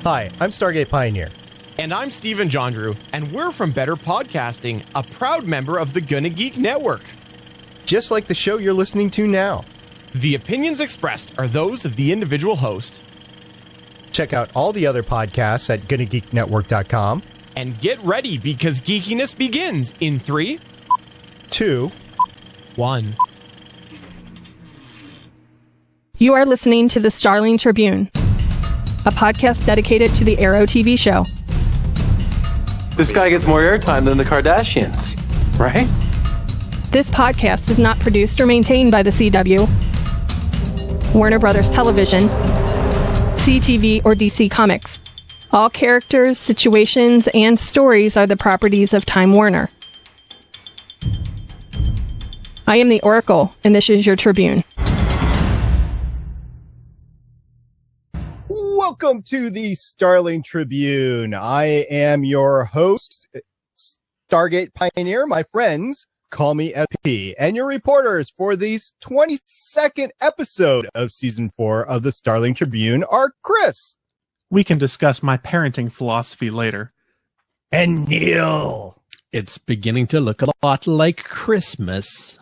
Hi, I'm Stargate Pioneer. And I'm Steven Jondrew, and we're from Better Podcasting, a proud member of the Gonna Geek Network. Just like the show you're listening to now. The opinions expressed are those of the individual host. Check out all the other podcasts at GonnaGeekNetwork.com. And get ready, because geekiness begins in 3, 2, 1. You are listening to the Starling Tribune, a podcast dedicated to the Arrow TV show. This guy gets more airtime than the Kardashians, right? This podcast is not produced or maintained by the CW, Warner Brothers Television, CTV, or DC Comics. All characters, situations, and stories are the properties of Time Warner. I am the Oracle, and this is your Tribune. Welcome to the Starling Tribune. I am your host, Stargate Pioneer. My friends call me FP. And your reporters for the 22nd episode of Season 4 of the Starling Tribune are Chris. We can discuss my parenting philosophy later. And Neil. It's beginning to look a lot like Christmas.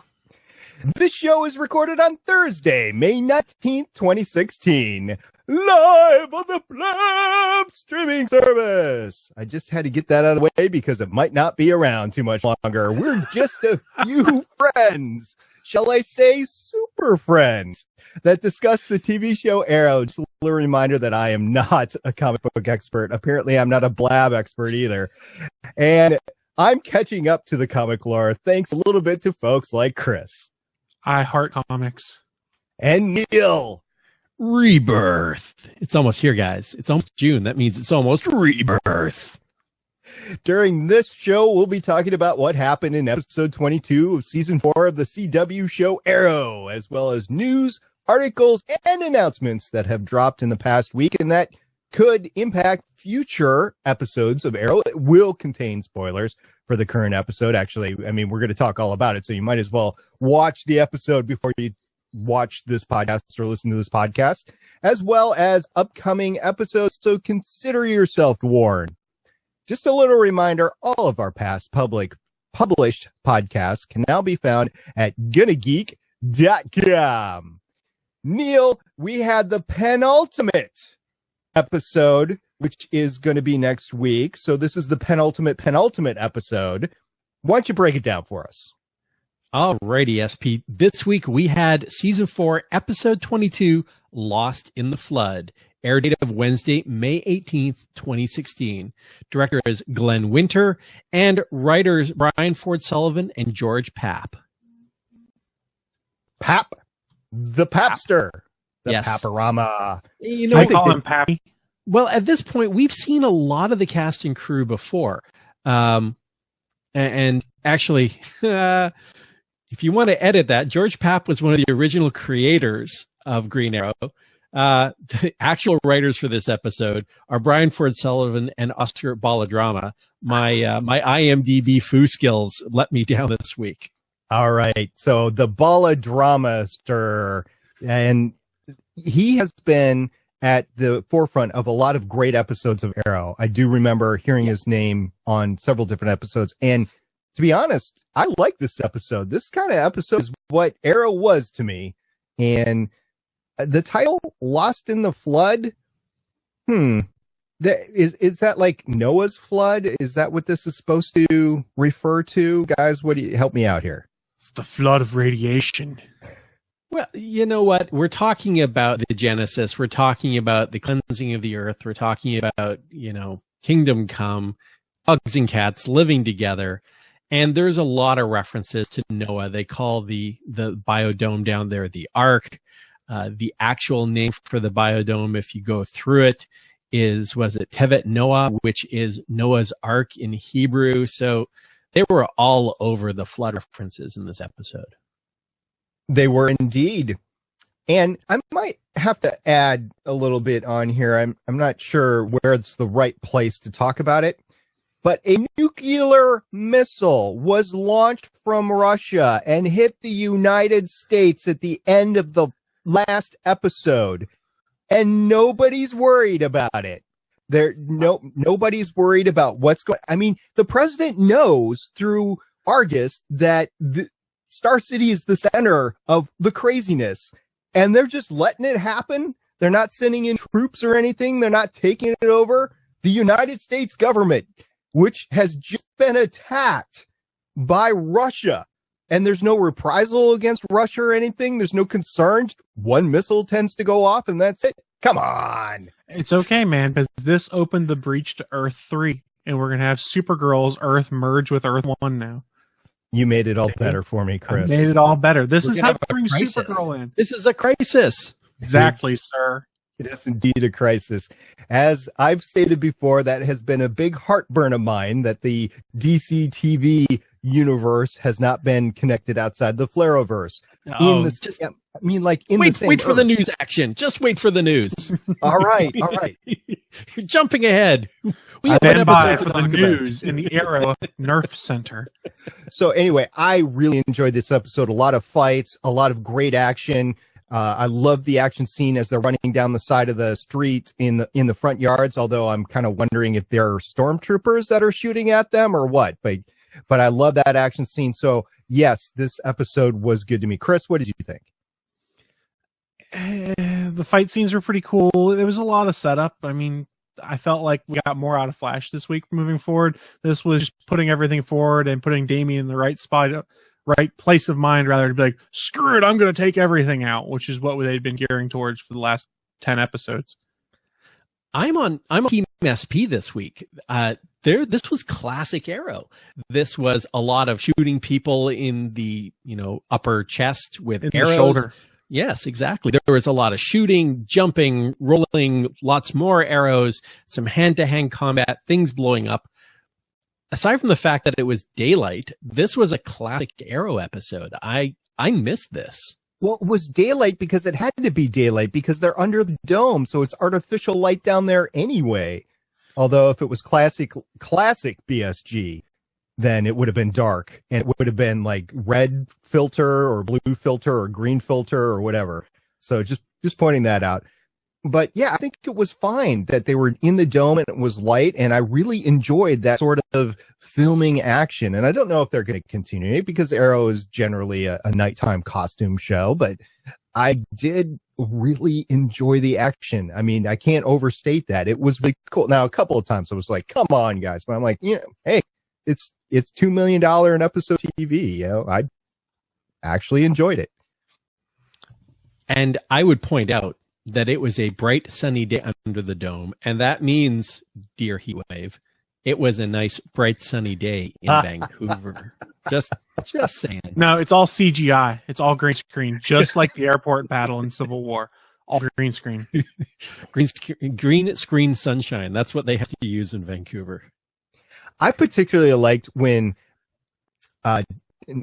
This show is recorded on Thursday, May 19th, 2016. Live on the Blab streaming service. I just had to get that out of the way because it might not be around too much longer. We're just a few friends, shall I say super friends, that discuss the TV show Arrow. Just a little reminder that I am not a comic book expert. Apparently, I'm not a Blab expert either. And I'm catching up to the comic lore thanks a little bit to folks like Chris. I heart comics. And Neil. Rebirth. It's almost here, guys. It's almost June. That means it's almost rebirth. During this show, we'll be talking about what happened in episode 22 of season 4 of the CW show Arrow, as well as news, articles, and announcements that have dropped in the past week and that could impact future episodes of Arrow. It will contain spoilers for the current episode. Actually, I mean, we're going to talk all about it, so you might as well watch the episode before you watch this podcast or listen to this podcast, as well as upcoming episodes, so consider yourself warned. Just a little reminder, all of our past published podcasts can now be found at GonnaGeek.com. Neil, we had the penultimate episode, which is going to be next week. So this is the penultimate episode. Why don't you break it down for us? Alrighty, SP. This week we had Season 4, Episode 22, Lost in the Flood. Air date of Wednesday, May 18th, 2016. Director is Glenn Winter, and writers Brian Ford Sullivan and George Papp. Pap. The Papster. The Yes. Paparama. You know, I call him Pappy. well, at this point, we've seen a lot of the cast and crew before. And actually, if you want to edit that, George Papp was one of the original creators of Green Arrow. The actual writers for this episode are Brian Ford Sullivan and Oscar Baladrama. My IMDb foo skills let me down this week. All right. So the Baladramaster, and he has been at the forefront of a lot of great episodes of Arrow. I do remember hearing his name on several different episodes. And to be honest, I like this episode. This kind of episode is what Arrow was to me. And the title, Lost in the Flood, is that like Noah's flood? Is that what this is supposed to refer to? Guys, what do you help me out here? It's the flood of radiation. Well, you know what? We're talking about the Genesis. We're talking about the cleansing of the earth. We're talking about, kingdom come, dogs and cats living together. And there's a lot of references to Noah. They call the biodome down there the Ark. The actual name for the biodome, if you go through it, was it Tevet Noah, which is Noah's Ark in Hebrew. So they were all over the flood references in this episode. They were indeed. And I might have to add a little bit on here. I'm not sure where it's the right place to talk about it. But a nuclear missile was launched from Russia and hit the United States at the end of the last episode. And nobody's worried about it. Nobody's worried about what's going. I mean, the president knows through Argus that the Star City is the center of the craziness, and they're just letting it happen. They're not sending in troops or anything. They're not taking it over. The United States government, which has just been attacked by Russia, and there's no reprisal against Russia or anything. There's no concern. One missile tends to go off, and that's it. Come on. It's okay, man, because this opened the breach to Earth 3, and we're going to have Supergirl's Earth merge with Earth 1 now. You made it all better for me, Chris. I made it all better. This is how to bring crisis. Supergirl in. This is a crisis. Exactly, sir. It is indeed a crisis. As I've stated before, that has been a big heartburn of mine that the DC TV universe has not been connected outside the Flareverse. Wait for the news action. Just wait for the news. All right. You're jumping ahead. We have Stand an by episode for to the talk news about. in the Arrow Nerf Center. So anyway, I really enjoyed this episode. A lot of fights, a lot of great action. I love the action scene as they're running down the side of the street in the front yards, although I'm kind of wondering if there are stormtroopers that are shooting at them or what. But I love that action scene. So yes, this episode was good to me. Chris, what did you think? The fight scenes were pretty cool. There was a lot of setup. I mean, I felt like we got more out of Flash this week moving forward. This was just putting everything forward and putting Damian in the right spot, right place of mind, rather to be like, screw it, I'm going to take everything out, which is what they'd been gearing towards for the last 10 episodes. I'm on Team SP this week. This was classic Arrow. This was a lot of shooting people in the upper chest with arrows. The shoulder. Yes, exactly. There was a lot of shooting, jumping, rolling, lots more arrows, some hand-to-hand combat, things blowing up. Aside from the fact that it was daylight, this was a classic Arrow episode. I missed this. Well, it was daylight because it had to be daylight because they're under the dome, so it's artificial light down there anyway. Although if it was classic BSG, then it would have been dark, and it would have been like red filter or blue filter or green filter or whatever. So just pointing that out. But yeah, I think it was fine that they were in the dome and it was light, and I really enjoyed that sort of filming action. And I don't know if they're going to continue it because Arrow is generally a nighttime costume show, but I did really enjoy the action. I mean, I can't overstate that. It was really cool. Now, a couple of times I was like, come on, guys. But I'm like, hey, it's $2 million an episode TV. I actually enjoyed it. And I would point out that it was a bright, sunny day under the dome. And that means, dear Heatwave, it was a nice, bright, sunny day in Vancouver. Just saying. No, it's all CGI. It's all green screen, just like the airport battle in Civil War. All green screen. Green screen sunshine. That's what they have to use in Vancouver. I particularly liked when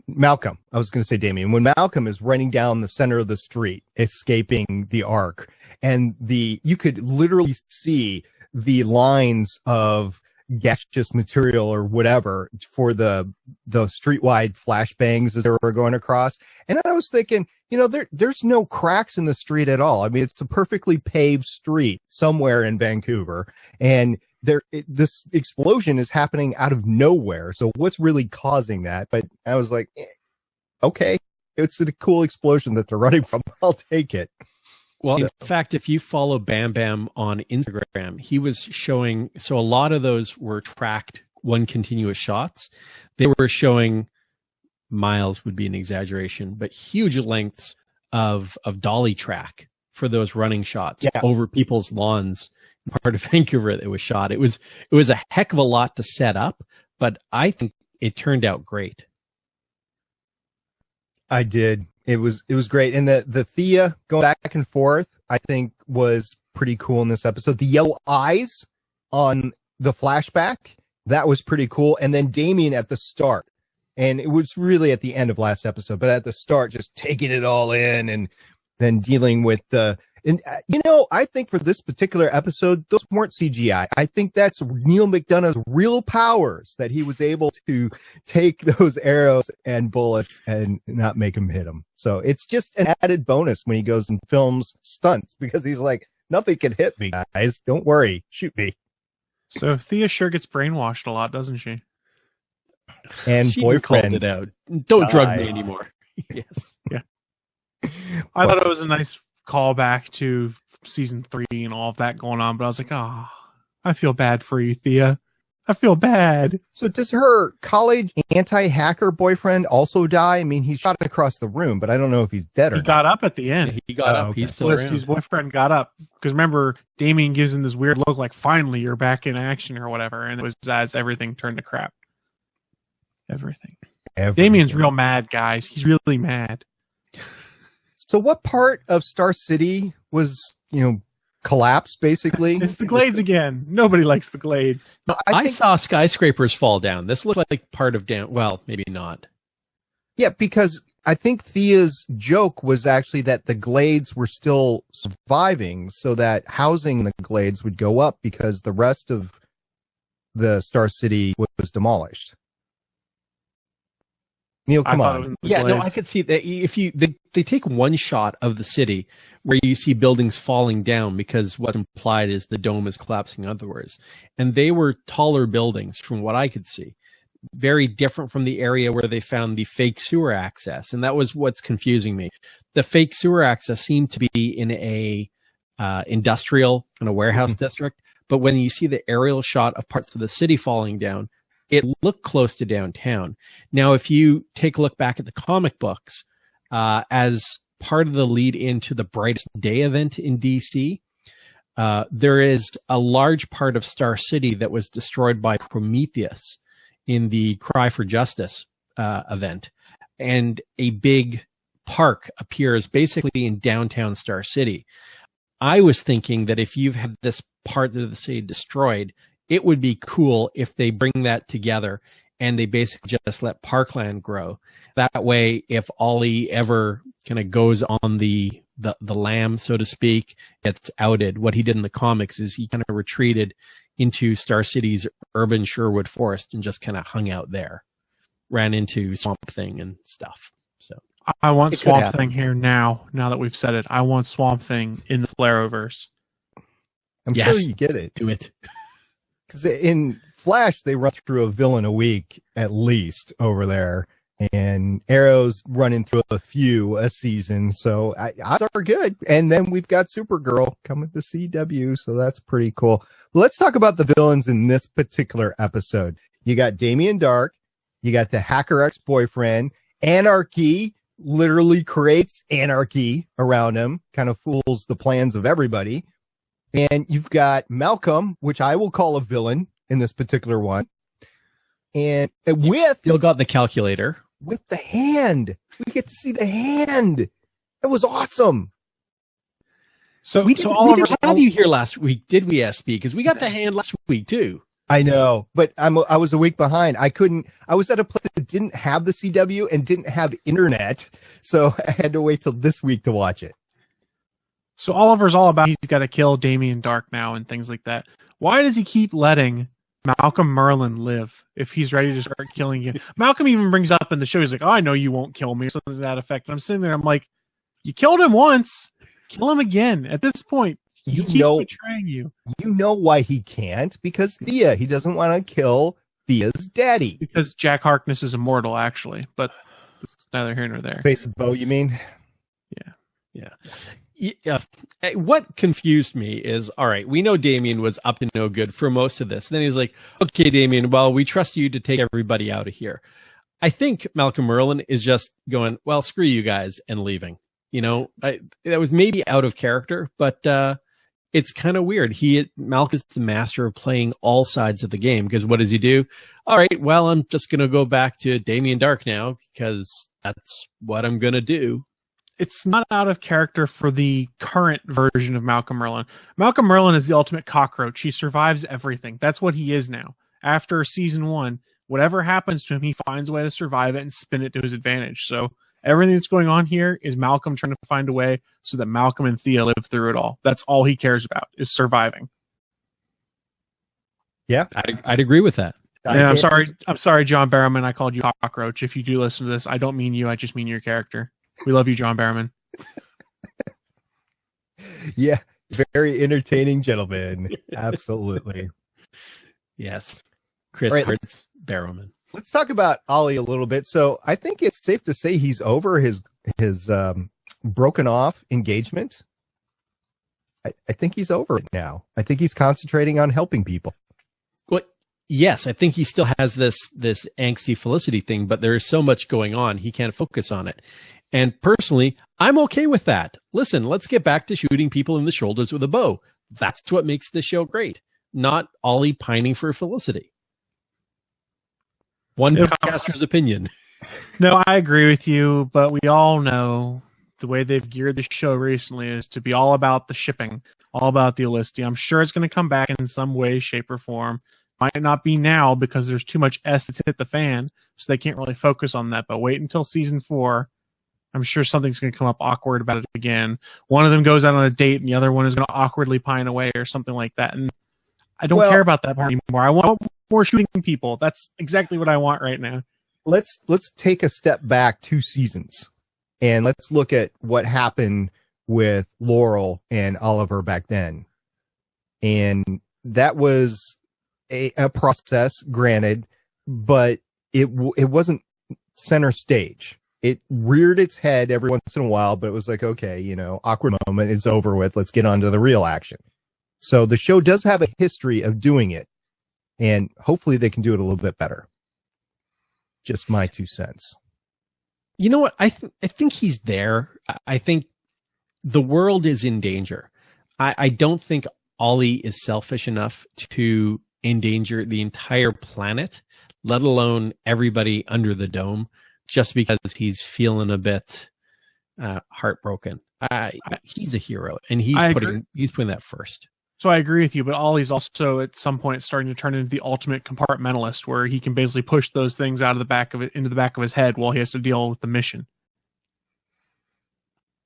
Malcolm, I was going to say Damien, when Malcolm is running down the center of the street, escaping the arc, and you could literally see the lines of gaseous material or whatever for the streetwide flashbangs as they were going across. And then I was thinking, there's no cracks in the street at all. I mean, it's a perfectly paved street somewhere in Vancouver, and this explosion is happening out of nowhere. So what's really causing that? But I was like, okay, it's a cool explosion that they're running from. I'll take it. Well, in fact, if you follow Bam Bam on Instagram, he was showing, so a lot of those were tracked one continuous shots. They were showing, miles would be an exaggeration, but huge lengths of dolly track for those running shots over people's lawns. Part of Vancouver that was shot. It was a heck of a lot to set up, but I think it turned out great. I did. It was great. And the Thea going back and forth, I think was pretty cool in this episode. The yellow eyes on the flashback, that was pretty cool. And then Damien at the start, and it was really at the end of last episode, but at the start, just taking it all in and then dealing with I think for this particular episode, those weren't CGI. I think that's Neil McDonough's real powers, that he was able to take those arrows and bullets and not make them hit him. So it's just an added bonus when he goes and films stunts, because he's like, nothing can hit me, guys. Don't worry. Shoot me. So Thea sure gets brainwashed a lot, doesn't she? And She even called boyfriends. it out. Don't drug Die. me anymore. Yes. I thought it was a nice callback to season 3 and all of that going on, but I was like, oh, I feel bad for you, Thea. I feel bad. So does her college anti-hacker boyfriend also die? I mean, he's shot across the room, but I don't know if he's dead or He not. got up at the end. He got up. okay. He's still Felicity's around. boyfriend got up. Because remember, Damien gives him this weird look like, finally, you're back in action or whatever. And it was as everything turned to crap. Everything. Damien's real mad, guys. He's really mad. So what part of Star City was, collapsed, basically? It's the Glades again. Nobody likes the Glades. I saw skyscrapers fall down. This looked like part of down. Well, maybe not. Yeah, because I think Thea's joke was actually that the Glades were still surviving, so that housing in the Glades would go up because the rest of the Star City was demolished. Neil, come I thought it on. was the Yeah, no, Glades. I could see that if they take one shot of the city where you see buildings falling down because what's implied is the dome is collapsing otherwise. And they were taller buildings from what I could see. Very different from the area where they found the fake sewer access. And that was what's confusing me. The fake sewer access seemed to be in a industrial and a warehouse district. But when you see the aerial shot of parts of the city falling down, it looked close to downtown. Now, if you take a look back at the comic books, as part of the lead into the Brightest Day event in DC, there is a large part of Star City that was destroyed by Prometheus in the Cry for Justice event. And a big park appears basically in downtown Star City. I was thinking that if you've had this part of the city destroyed, it would be cool if they bring that together and they basically just let Parkland grow. That way, if Ollie ever kind of goes on the lam, so to speak, gets outed, what he did in the comics is he kind of retreated into Star City's urban Sherwood Forest and just kind of hung out there. Ran into Swamp Thing and stuff. So I want It could Swamp happen. Thing here now that we've said it. I want Swamp Thing in the Flareoverse. I'm Yes. sure you get it. do it. Because in Flash, they run through a villain a week at least over there. And Arrow's running through a few a season. So odds are good. And then we've got Supergirl coming to CW. So that's pretty cool. Let's talk about the villains in this particular episode. You got Damien Dark. You got the hacker ex-boyfriend. Anarchy literally creates anarchy around him. Kind of fools the plans of everybody. And you've got Malcolm, which I will call a villain in this particular one. And with Still got the calculator. the hand, we get to see the hand. That was awesome. So, We so didn't, all we of didn't have you here last week, did we, SB? Because we got the hand last week, too. I know, but I was a week behind. I was at a place that didn't have the CW and didn't have internet. So I had to wait till this week to watch it. So Oliver's all about he's got to kill Damien Dark now and things like that. Why does he keep letting Malcolm Merlin live if he's ready to start killing you? Malcolm even brings up in the show, he's like, oh, I know you won't kill me, or something to that effect. And I'm sitting there, I'm like, you killed him once, kill him again. At this point, he You keeps know- betraying you. You know why he can't? Because he doesn't want to kill Thea's daddy. Because Jack Harkness is immortal, actually. But it's neither here nor there. Face of Bo, you mean? Yeah. What confused me is, all right, we know Damien was up to no good for most of this. And then he's like, okay, Damien, well, we trust you to take everybody out of here. I think Malcolm Merlin is just going, well, screw you guys, and leaving. That was maybe out of character, but it's kind of weird. Malcolm is the master of playing all sides of the game, because what does he do? All right, well, I'm just going to go back to Damien Dark now because that's what I'm going to do. It's not out of character for the current version of Malcolm Merlin. Malcolm Merlin is the ultimate cockroach. He survives everything. That's what he is now. After season 1, whatever happens to him, he finds a way to survive it and spin it to his advantage. So everything that's going on here is Malcolm trying to find a way so that Malcolm and Thea live through it all. That's all he cares about, is surviving. Yeah. I'd agree with that. Yeah, I'm sorry, John Barrowman. I called you cockroach. If you do listen to this, I don't mean you. I just mean your character. We love you, John Barrowman. Yeah. Very entertaining gentleman. Absolutely. Yes. Chris All right, Hart's Barrowman. Let's talk about Ollie a little bit. So I think it's safe to say he's over his broken off engagement. I think he's over it now. I think he's concentrating on helping people. Well, yes, I think he still has this angsty Felicity thing, but there is so much going on, he can't focus on it. And personally, I'm okay with that. Listen, let's get back to shooting people in the shoulders with a bow. That's what makes this show great, not Ollie pining for Felicity. One podcaster's opinion. No, I agree with you, but we all know the way they've geared the show recently is to be all about the shipping, all about the Olistia. I'm sure it's going to come back in some way, shape, or form. Might not be now because there's too much S that's hit the fan, so they can't really focus on that. But wait until season 4. I'm sure something's going to come up awkward about it again. One of them goes out on a date, and the other one is going to awkwardly pine away or something like that. And I don't care about that part anymore. I want more shooting people. That's exactly what I want right now. Let's take a step back 2 seasons, and let's look at what happened with Laurel and Oliver back then. And that was a process, granted, but it wasn't center stage. It reared its head every once in a while, but it was like, okay, awkward moment, it's over with. Let's get on to the real action. So the show does have a history of doing it, and hopefully they can do it a little bit better. Just my 2 cents. You know what? I think he's there. I think the world is in danger. I don't think Ollie is selfish enough to endanger the entire planet, let alone everybody under the dome, just because he's feeling a bit heartbroken. He's a hero, and he's putting that first. So I agree with you, but Ollie's also at some point starting to turn into the ultimate compartmentalist, where he can basically push those things out of the back of it into the back of his head while he has to deal with the mission.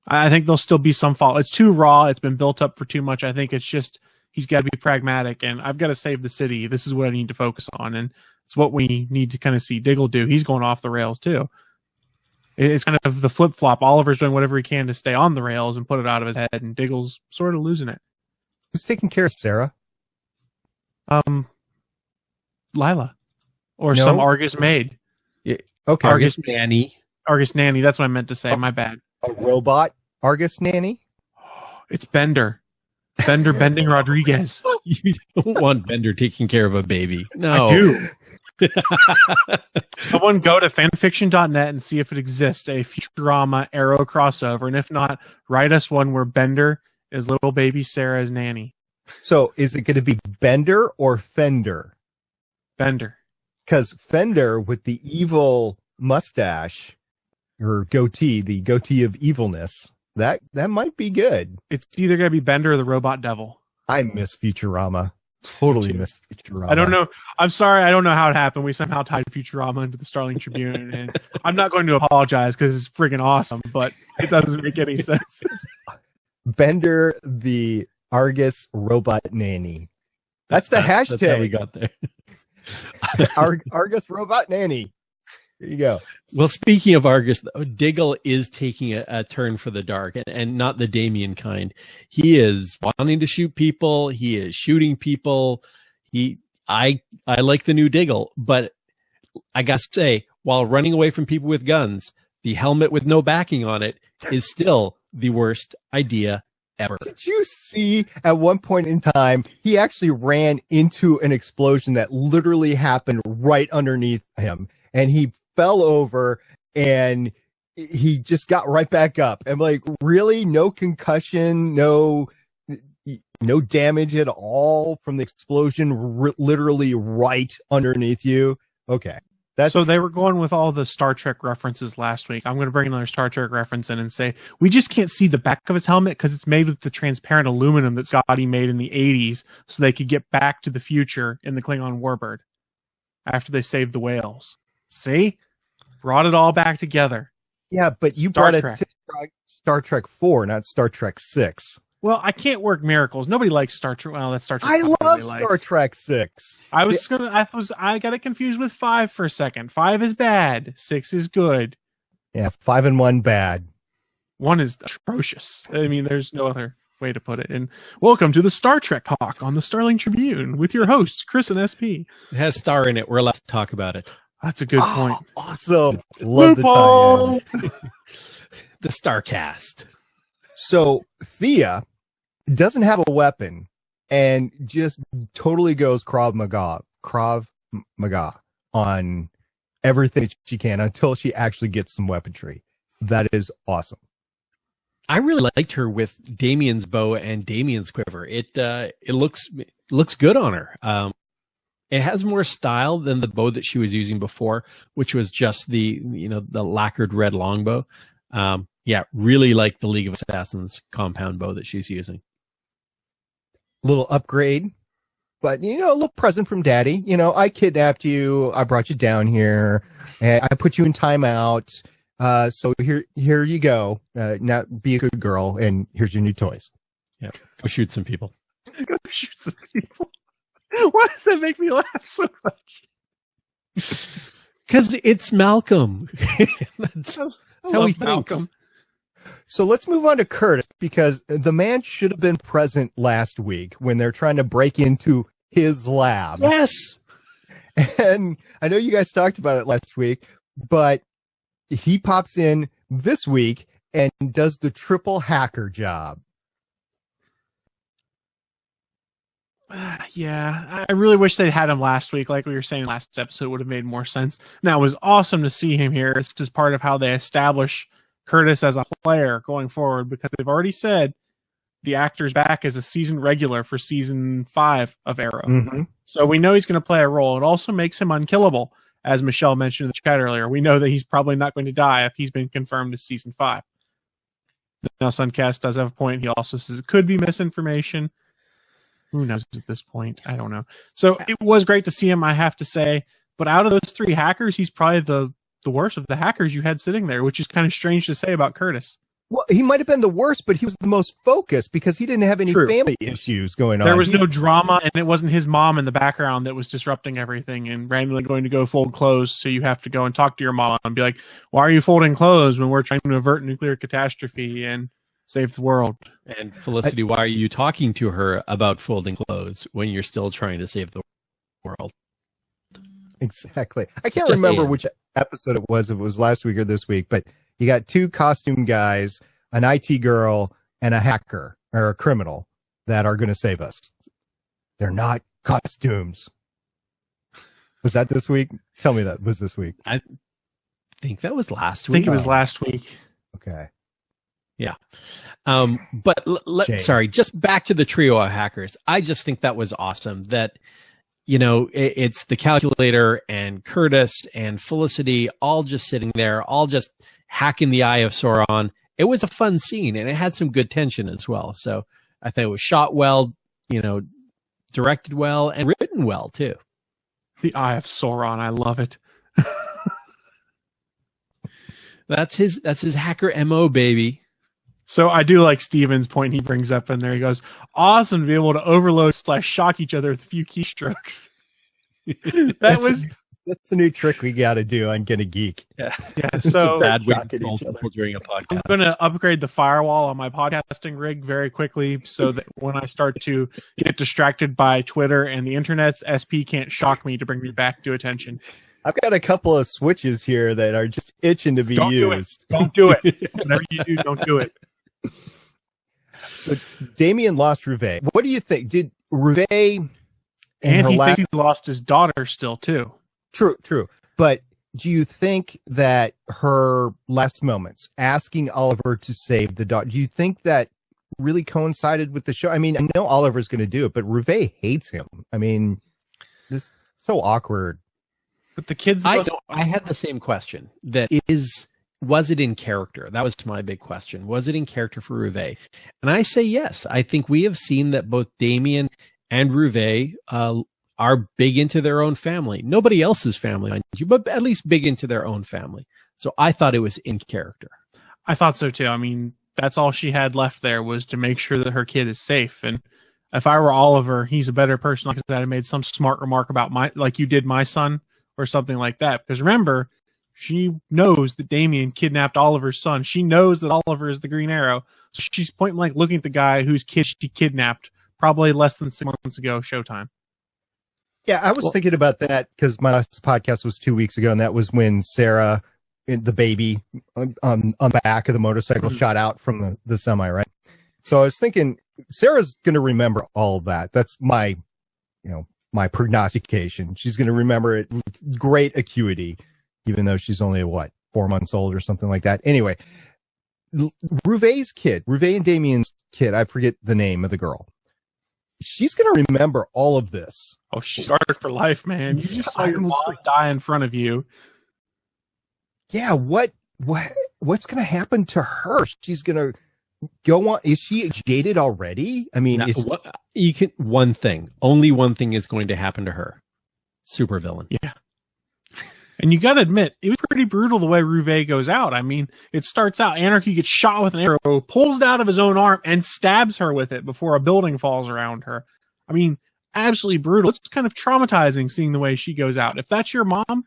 I think there'll still be some fault. It's too raw. It's been built up for too much. I think it's just he's got to be pragmatic, and I've got to save the city. This is what I need to focus on, and it's what we need to kind of see Diggle do. He's going off the rails too. It's kind of the flip-flop. Oliver's doing whatever he can to stay on the rails and put it out of his head, and Diggle's sort of losing it. Who's taking care of Sarah? Lila. Or some Argus maid. Yeah. Okay. Argus nanny. Argus nanny, that's what I meant to say. My bad. A robot Argus nanny? It's Bender. Bender Bending Rodriguez. You don't want Bender taking care of a baby. No. I do. Someone go to fanfiction.net and see if it exists, a Futurama Arrow crossover. And if not, write us one where Bender is little baby Sarah's nanny. So is it going to be Bender or Fender? Bender. Because Fender with the evil mustache or goatee, the goatee of evilness, that might be good. It's either going to be Bender or the Robot Devil. I miss Futurama. Totally miss Futurama. I don't know. I'm sorry. I don't know how it happened. We somehow tied Futurama into the Starling Tribune. And I'm not going to apologize because it's friggin' awesome, but it doesn't make any sense. Bender, the Argus robot nanny. That's the hashtag. That's how we got there. Argus robot nanny. There you go. Well, speaking of Argus, Diggle is taking a turn for the dark, and not the Damien kind. He is wanting to shoot people. He is shooting people. I like the new Diggle, but I gotta say, while running away from people with guns, the helmet with no backing on it is still the worst idea ever. Did you see at one point in time, he actually ran into an explosion that literally happened right underneath him, and he fell over and he just got right back up. I'm like, really? No concussion, no damage at all from the explosion literally right underneath you. Okay. So they were going with all the Star Trek references last week. I'm going to bring another Star Trek reference in and say, we just can't see the back of his helmet because it's made with the transparent aluminum that Scotty made in the 80s so they could get back to the future in the Klingon Warbird after they saved the whales. See? Brought it all back together. Yeah, but you brought it to Star Trek 4, not Star Trek 6. Well, I can't work miracles. Nobody likes Star Trek. Well, that's Star Trek. I love Star Trek 6. I got it confused with 5 for a second. 5 is bad. 6 is good. Yeah, 5 and 1 bad. 1 is atrocious. I mean, there's no other. way to put it. And welcome to the Star Trek Talk on the Starling Tribune with your hosts, Chris and SP. It has Star in it. We're allowed to talk about it. That's a good point. Awesome. Love Loophole! the tie-in. The Starcast. So Thea doesn't have a weapon and just totally goes Krav Maga on everything she can until she actually gets some weaponry. That is awesome. I really liked her with Damien's bow and Damien's quiver. It looks good on her. It has more style than the bow that she was using before, which was just the lacquered red longbow. Really like the League of Assassins compound bow that she's using. Little upgrade, but a little present from Daddy. I kidnapped you. I brought you down here. And I put you in timeout. So here you go. Now be a good girl, and here's your new toys. Yeah, go shoot some people. Go shoot some people. Why does that make me laugh so much? Because it's Malcolm. That's how he Malcolm. thinks. So let's move on to Curtis, because the man should have been present last week when they're trying to break into his lab. Yes. And I know you guys talked about it last week, but he pops in this week and does the triple hacker job. Yeah, I really wish they'd had him last week. Like we were saying last episode, would have made more sense. Now, it was awesome to see him here. This is part of how they establish Curtis as a player going forward, because they've already said the actor's back as a season regular for season 5 of Arrow. Mm-hmm. So we know he's going to play a role. It also makes him unkillable, as Michelle mentioned in the chat earlier. We know that he's probably not going to die if he's been confirmed to season 5. Now, Suncast does have a point. He also says it could be misinformation. Who knows at this point? I don't know. So it was great to see him, I have to say. But out of those 3 hackers, he's probably the worst of the hackers you had sitting there, which is kind of strange to say about Curtis. Well, he might have been the worst, but he was the most focused because he didn't have any family issues going on. There was no drama, and it wasn't his mom in the background that was disrupting everything and randomly going to go fold clothes, so you have to go and talk to your mom and be like, why are you folding clothes when we're trying to avert nuclear catastrophe and save the world? And Felicity, why are you talking to her about folding clothes when you're still trying to save the world? Exactly. I can't remember which episode it was. If it was last week or this week, but you got 2 costume guys, an IT girl, and a hacker or a criminal that are going to save us. They're not costumes. Was that this week? Tell me that was this week. I think that was last I week. think it was last week. Okay. Yeah. But sorry, just back to the trio of hackers. I just think that was awesome that, it's the calculator and Curtis and Felicity all just sitting there, all just hacking the Eye of Sauron. It was a fun scene, and it had some good tension as well. So I think it was shot well, directed well, and written well too. The Eye of Sauron, I love it. That's his hacker MO, baby. So I do like Steven's point he brings up in there. He goes, awesome to be able to overload / shock each other with a few keystrokes. That's a new trick we got to do on Get a Geek. Yeah. So bad way to control people during a podcast. I'm going to upgrade the firewall on my podcasting rig very quickly so that when I start to get distracted by Twitter and the internets, SP can't shock me to bring me back to attention. I've got a couple of switches here that are just itching to be used. Don't do it. Whatever you do, don't do it. So Damien lost Rouvet. What do you think? Did Rouvet and he thinks he lost his daughter still too. True. But do you think that her last moments asking Oliver to save the daughter, do you think that really coincided with the show? I mean, I know Oliver's going to do it, but Rouvet hates him. I mean, this is so awkward. But the kids, I had the same question. Was it in character? That was my big question. Was it in character for Rouvet? And I say yes. I think we have seen that both Damien and Rouvet are big into their own family. Nobody else's family, mind you, but at least big into their own family. So I thought it was in character. I thought so too. I mean, that's all she had left there was to make sure that her kid is safe. And if I were Oliver, he's a better person because I'd have made some smart remark about like you did my son or something like that. Because remember, she knows that Damien kidnapped Oliver's son. She knows that Oliver is the Green Arrow. So she's point blank looking at the guy whose kid she kidnapped probably less than 6 months ago, Showtime. Yeah, I was thinking about that because my last podcast was 2 weeks ago, and that was when Sarah, the baby, on the back of the motorcycle, shot out from the semi, right? So I was thinking Sarah's going to remember all of that. That's my prognostication. She's going to remember it with great acuity, even though she's only 4 months old or something like that. Anyway, Rouvet and Damien's kid, I forget the name of the girl. She's going to remember all of this. Oh, she's scarred for life, man. You just saw your mom die in front of you. Yeah, what's going to happen to her? She's going to go on. Is she jaded already? I mean, only one thing is going to happen to her. Supervillain. Yeah. And you got to admit, it was pretty brutal the way Rouvet goes out. I mean, it starts out, Anarchy gets shot with an arrow, pulls it out of his own arm, and stabs her with it before a building falls around her. I mean, absolutely brutal. It's kind of traumatizing seeing the way she goes out. If that's your mom,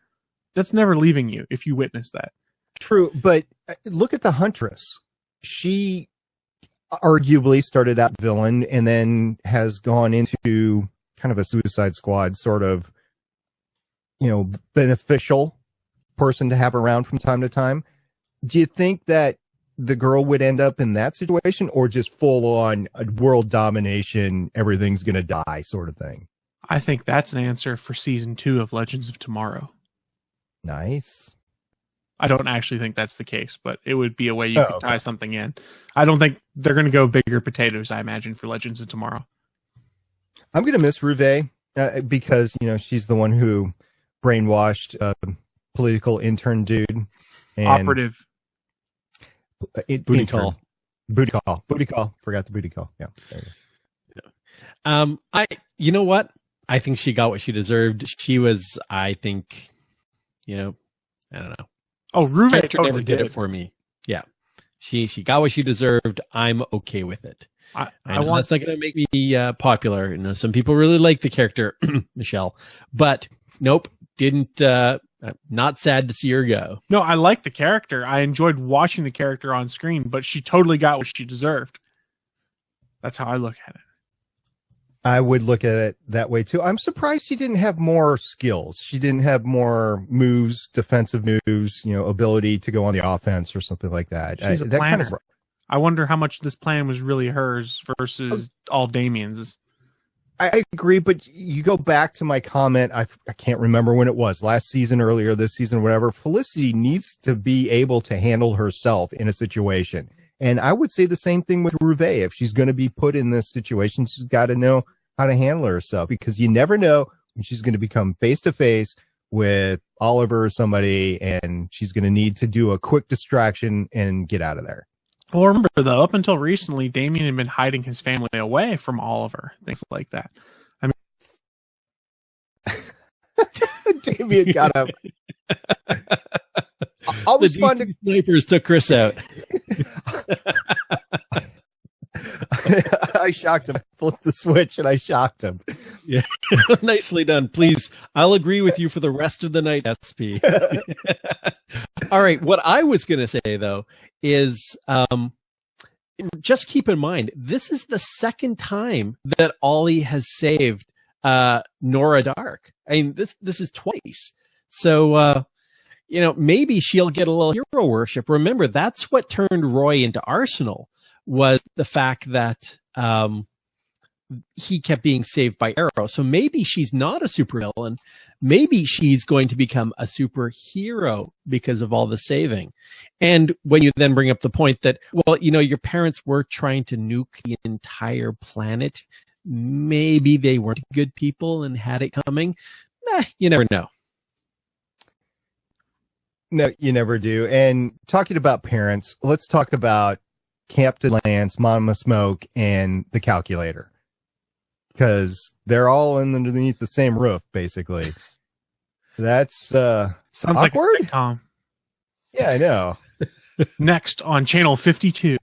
that's never leaving you if you witness that. True, but look at the Huntress. She arguably started out villain and then has gone into kind of a Suicide Squad sort of, beneficial person to have around from time to time. Do you think that the girl would end up in that situation, or just full on world domination, everything's going to die sort of thing? I think that's an answer for season 2 of Legends of Tomorrow. Nice. I don't actually think that's the case, but it would be a way you could tie something in. I don't think they're going to go bigger potatoes, I imagine, for Legends of Tomorrow. I'm going to miss Rouvet because, she's the one who brainwashed political intern dude. And Operative. Booty call. Forgot the booty call. Yeah. You know what? I think she got what she deserved. She was, I think, I don't know. Oh, Rouvet totally never did it for me. Yeah. She got what she deserved. I'm okay with it. I know that's not going to make me popular. Some people really like the character, Michelle, but nope, didn't. Not sad to see her go. No, I like the character. I enjoyed watching the character on screen, but she totally got what she deserved. That's how I look at it. I would look at it that way too. I'm surprised she didn't have more skills. She didn't have more moves, defensive moves, ability to go on the offense or something like that. She's a planner. I wonder how much this plan was really hers versus all Damien's. I agree, but you go back to my comment. I can't remember when it was, last season, earlier this season, whatever. Felicity needs to be able to handle herself in a situation. And I would say the same thing with Rouvet. If she's going to be put in this situation, she's got to know how to handle herself, because you never know when she's going to become face to face with Oliver or somebody, and she's going to need to do a quick distraction and get out of there. Well, remember, though, up until recently, Damien had been hiding his family away from Oliver, things like that. I mean, Damien got up. I'll respond to snipers took Chris out. I shocked him. I flipped the switch and I shocked him. Yeah, nicely done. Please, I'll agree with you for the rest of the night, SP. All right, what I was going to say, though, is just keep in mind, this is the second time that Ollie has saved Nora Dark. I mean, this is twice. So, maybe she'll get a little hero worship. Remember, that's what turned Roy into Arsenal, was the fact that he kept being saved by Arrow. So maybe she's not a supervillain. Maybe she's going to become a superhero because of all the saving. And when you then bring up the point that, well, your parents were trying to nuke the entire planet, maybe they weren't good people and had it coming. You never know. No, you never do. And talking about parents, let's talk about Captain Lance, Mama Smoke, and the calculator. Because they're all underneath the same roof, basically. That's sounds awkward. like a sitcom. Yeah, I know. Next on Channel 52.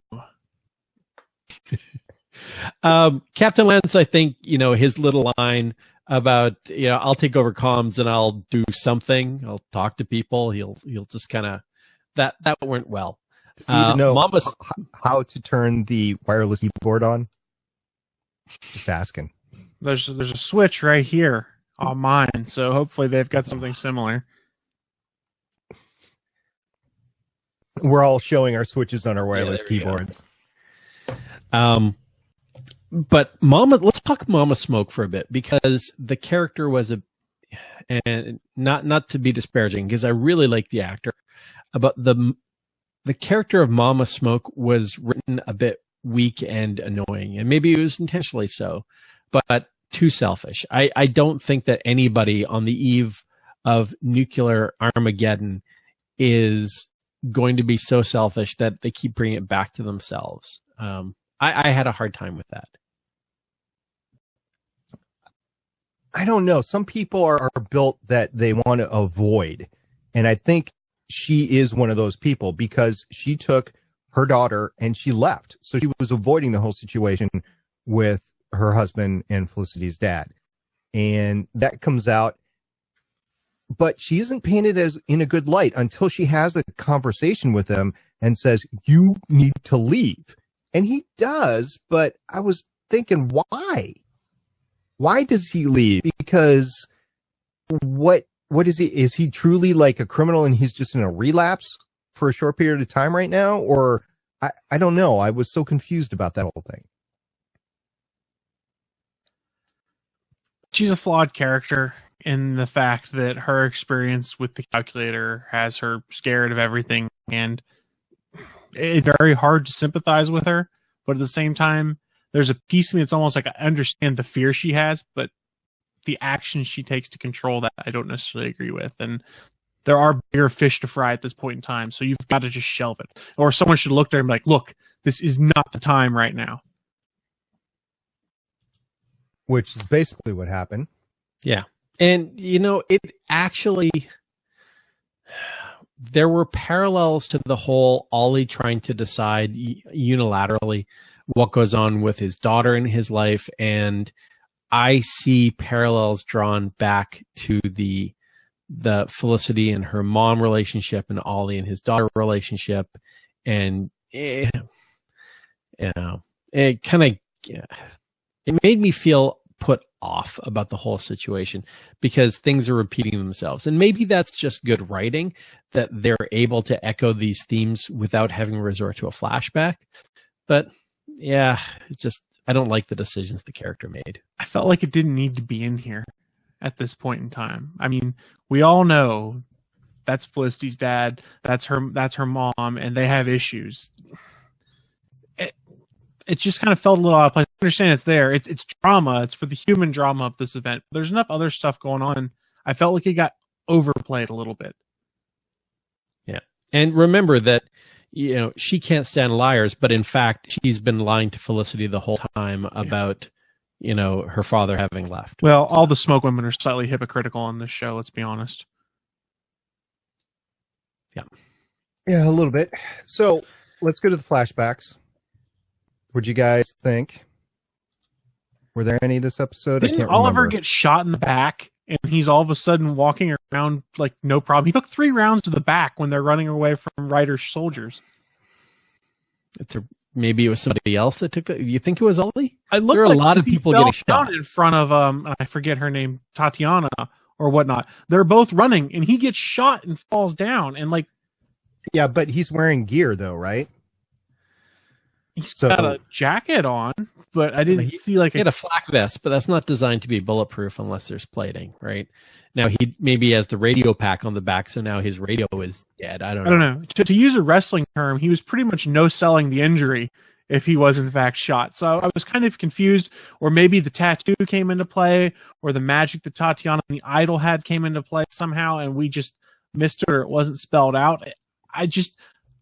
Captain Lance, I think, his little line about, I'll take over comms and I'll do something. I'll talk to people. He'll just kind of, that went well. Does he even know Mama's how to turn the wireless keyboard on? Just asking. There's a switch right here on mine, so hopefully they've got something similar. We're all showing our switches on our wireless there we go. keyboards. But Mama, let's talk Mama Smoke for a bit, because the character was and not to be disparaging, because I really like the actor, but the character of Mama Smoke was written a bit weak and annoying, and maybe it was intentionally so, but too selfish. I don't think that anybody on the eve of nuclear Armageddon is going to be so selfish that they keep bringing it back to themselves. I had a hard time with that. I don't know. Some people are built that they want to avoid. And I think she is one of those people, because she took her daughter and she left. So she was avoiding the whole situation with her husband and Felicity's dad. And that comes out. But she isn't painted as in a good light until she has the conversation with him and says, you need to leave. And he does, but I was thinking, why? Why does he leave? Because what is he? Is he truly like a criminal and he's just in a relapse for a short period of time right now? Or I don't know. I was so confused about that whole thing. She's a flawed character in the fact that her experience with the calculator has her scared of everything, and it's very hard to sympathize with her. But at the same time, there's a piece of me that's almost like I understand the fear she has, but the action she takes to control that, I don't necessarily agree with. And there are bigger fish to fry at this point in time, so you've got to just shelve it. Or someone should look there and be like, look, this is not the time right now. Which is basically what happened. Yeah. And, it actually, there were parallels to the whole Ollie trying to decide unilaterally what goes on with his daughter in his life. And I see parallels drawn back to the Felicity and her mom relationship and Ollie and his daughter relationship. And, it kind of, it made me feel put off about the whole situation, because things are repeating themselves. And maybe that's just good writing, that they're able to echo these themes without having to resort to a flashback. But yeah, I don't like the decisions the character made. I felt like it didn't need to be in here at this point in time. I mean, we all know that's Felicity's dad, that's her mom, and they have issues. It just kind of felt a little out of place. I understand it's there. It's drama. It's for the human drama of this event. There's enough other stuff going on. I felt like it got overplayed a little bit. Yeah. And remember that, she can't stand liars, but in fact, she's been lying to Felicity the whole time about, her father having left. Well, all the smoke women are slightly hypocritical on this show, let's be honest. Yeah. Yeah, a little bit. So let's go to the flashbacks. What'd you guys think? Were there any this episode? Didn't Oliver get shot in the back and he's all of a sudden walking around like no problem? He took 3 rounds to the back when they're running away from Ryder's soldiers. Maybe it was somebody else that took it. You think it was Ollie? There are a lot of people getting shot in front of I forget her name, Tatiana or whatnot. They're both running and he gets shot and falls down and yeah, but he's wearing gear though, right? He's got a jacket on, but I didn't see he had a flak vest, but that's not designed to be bulletproof unless there's plating, right? Now he maybe has the radio pack on the back, so now his radio is dead. I don't know. To use a wrestling term, he was pretty much no-selling the injury if he was in fact shot. So I was kind of confused, or maybe the tattoo came into play, or the magic that Tatiana and the idol had came into play somehow, and we just missed it, or it wasn't spelled out.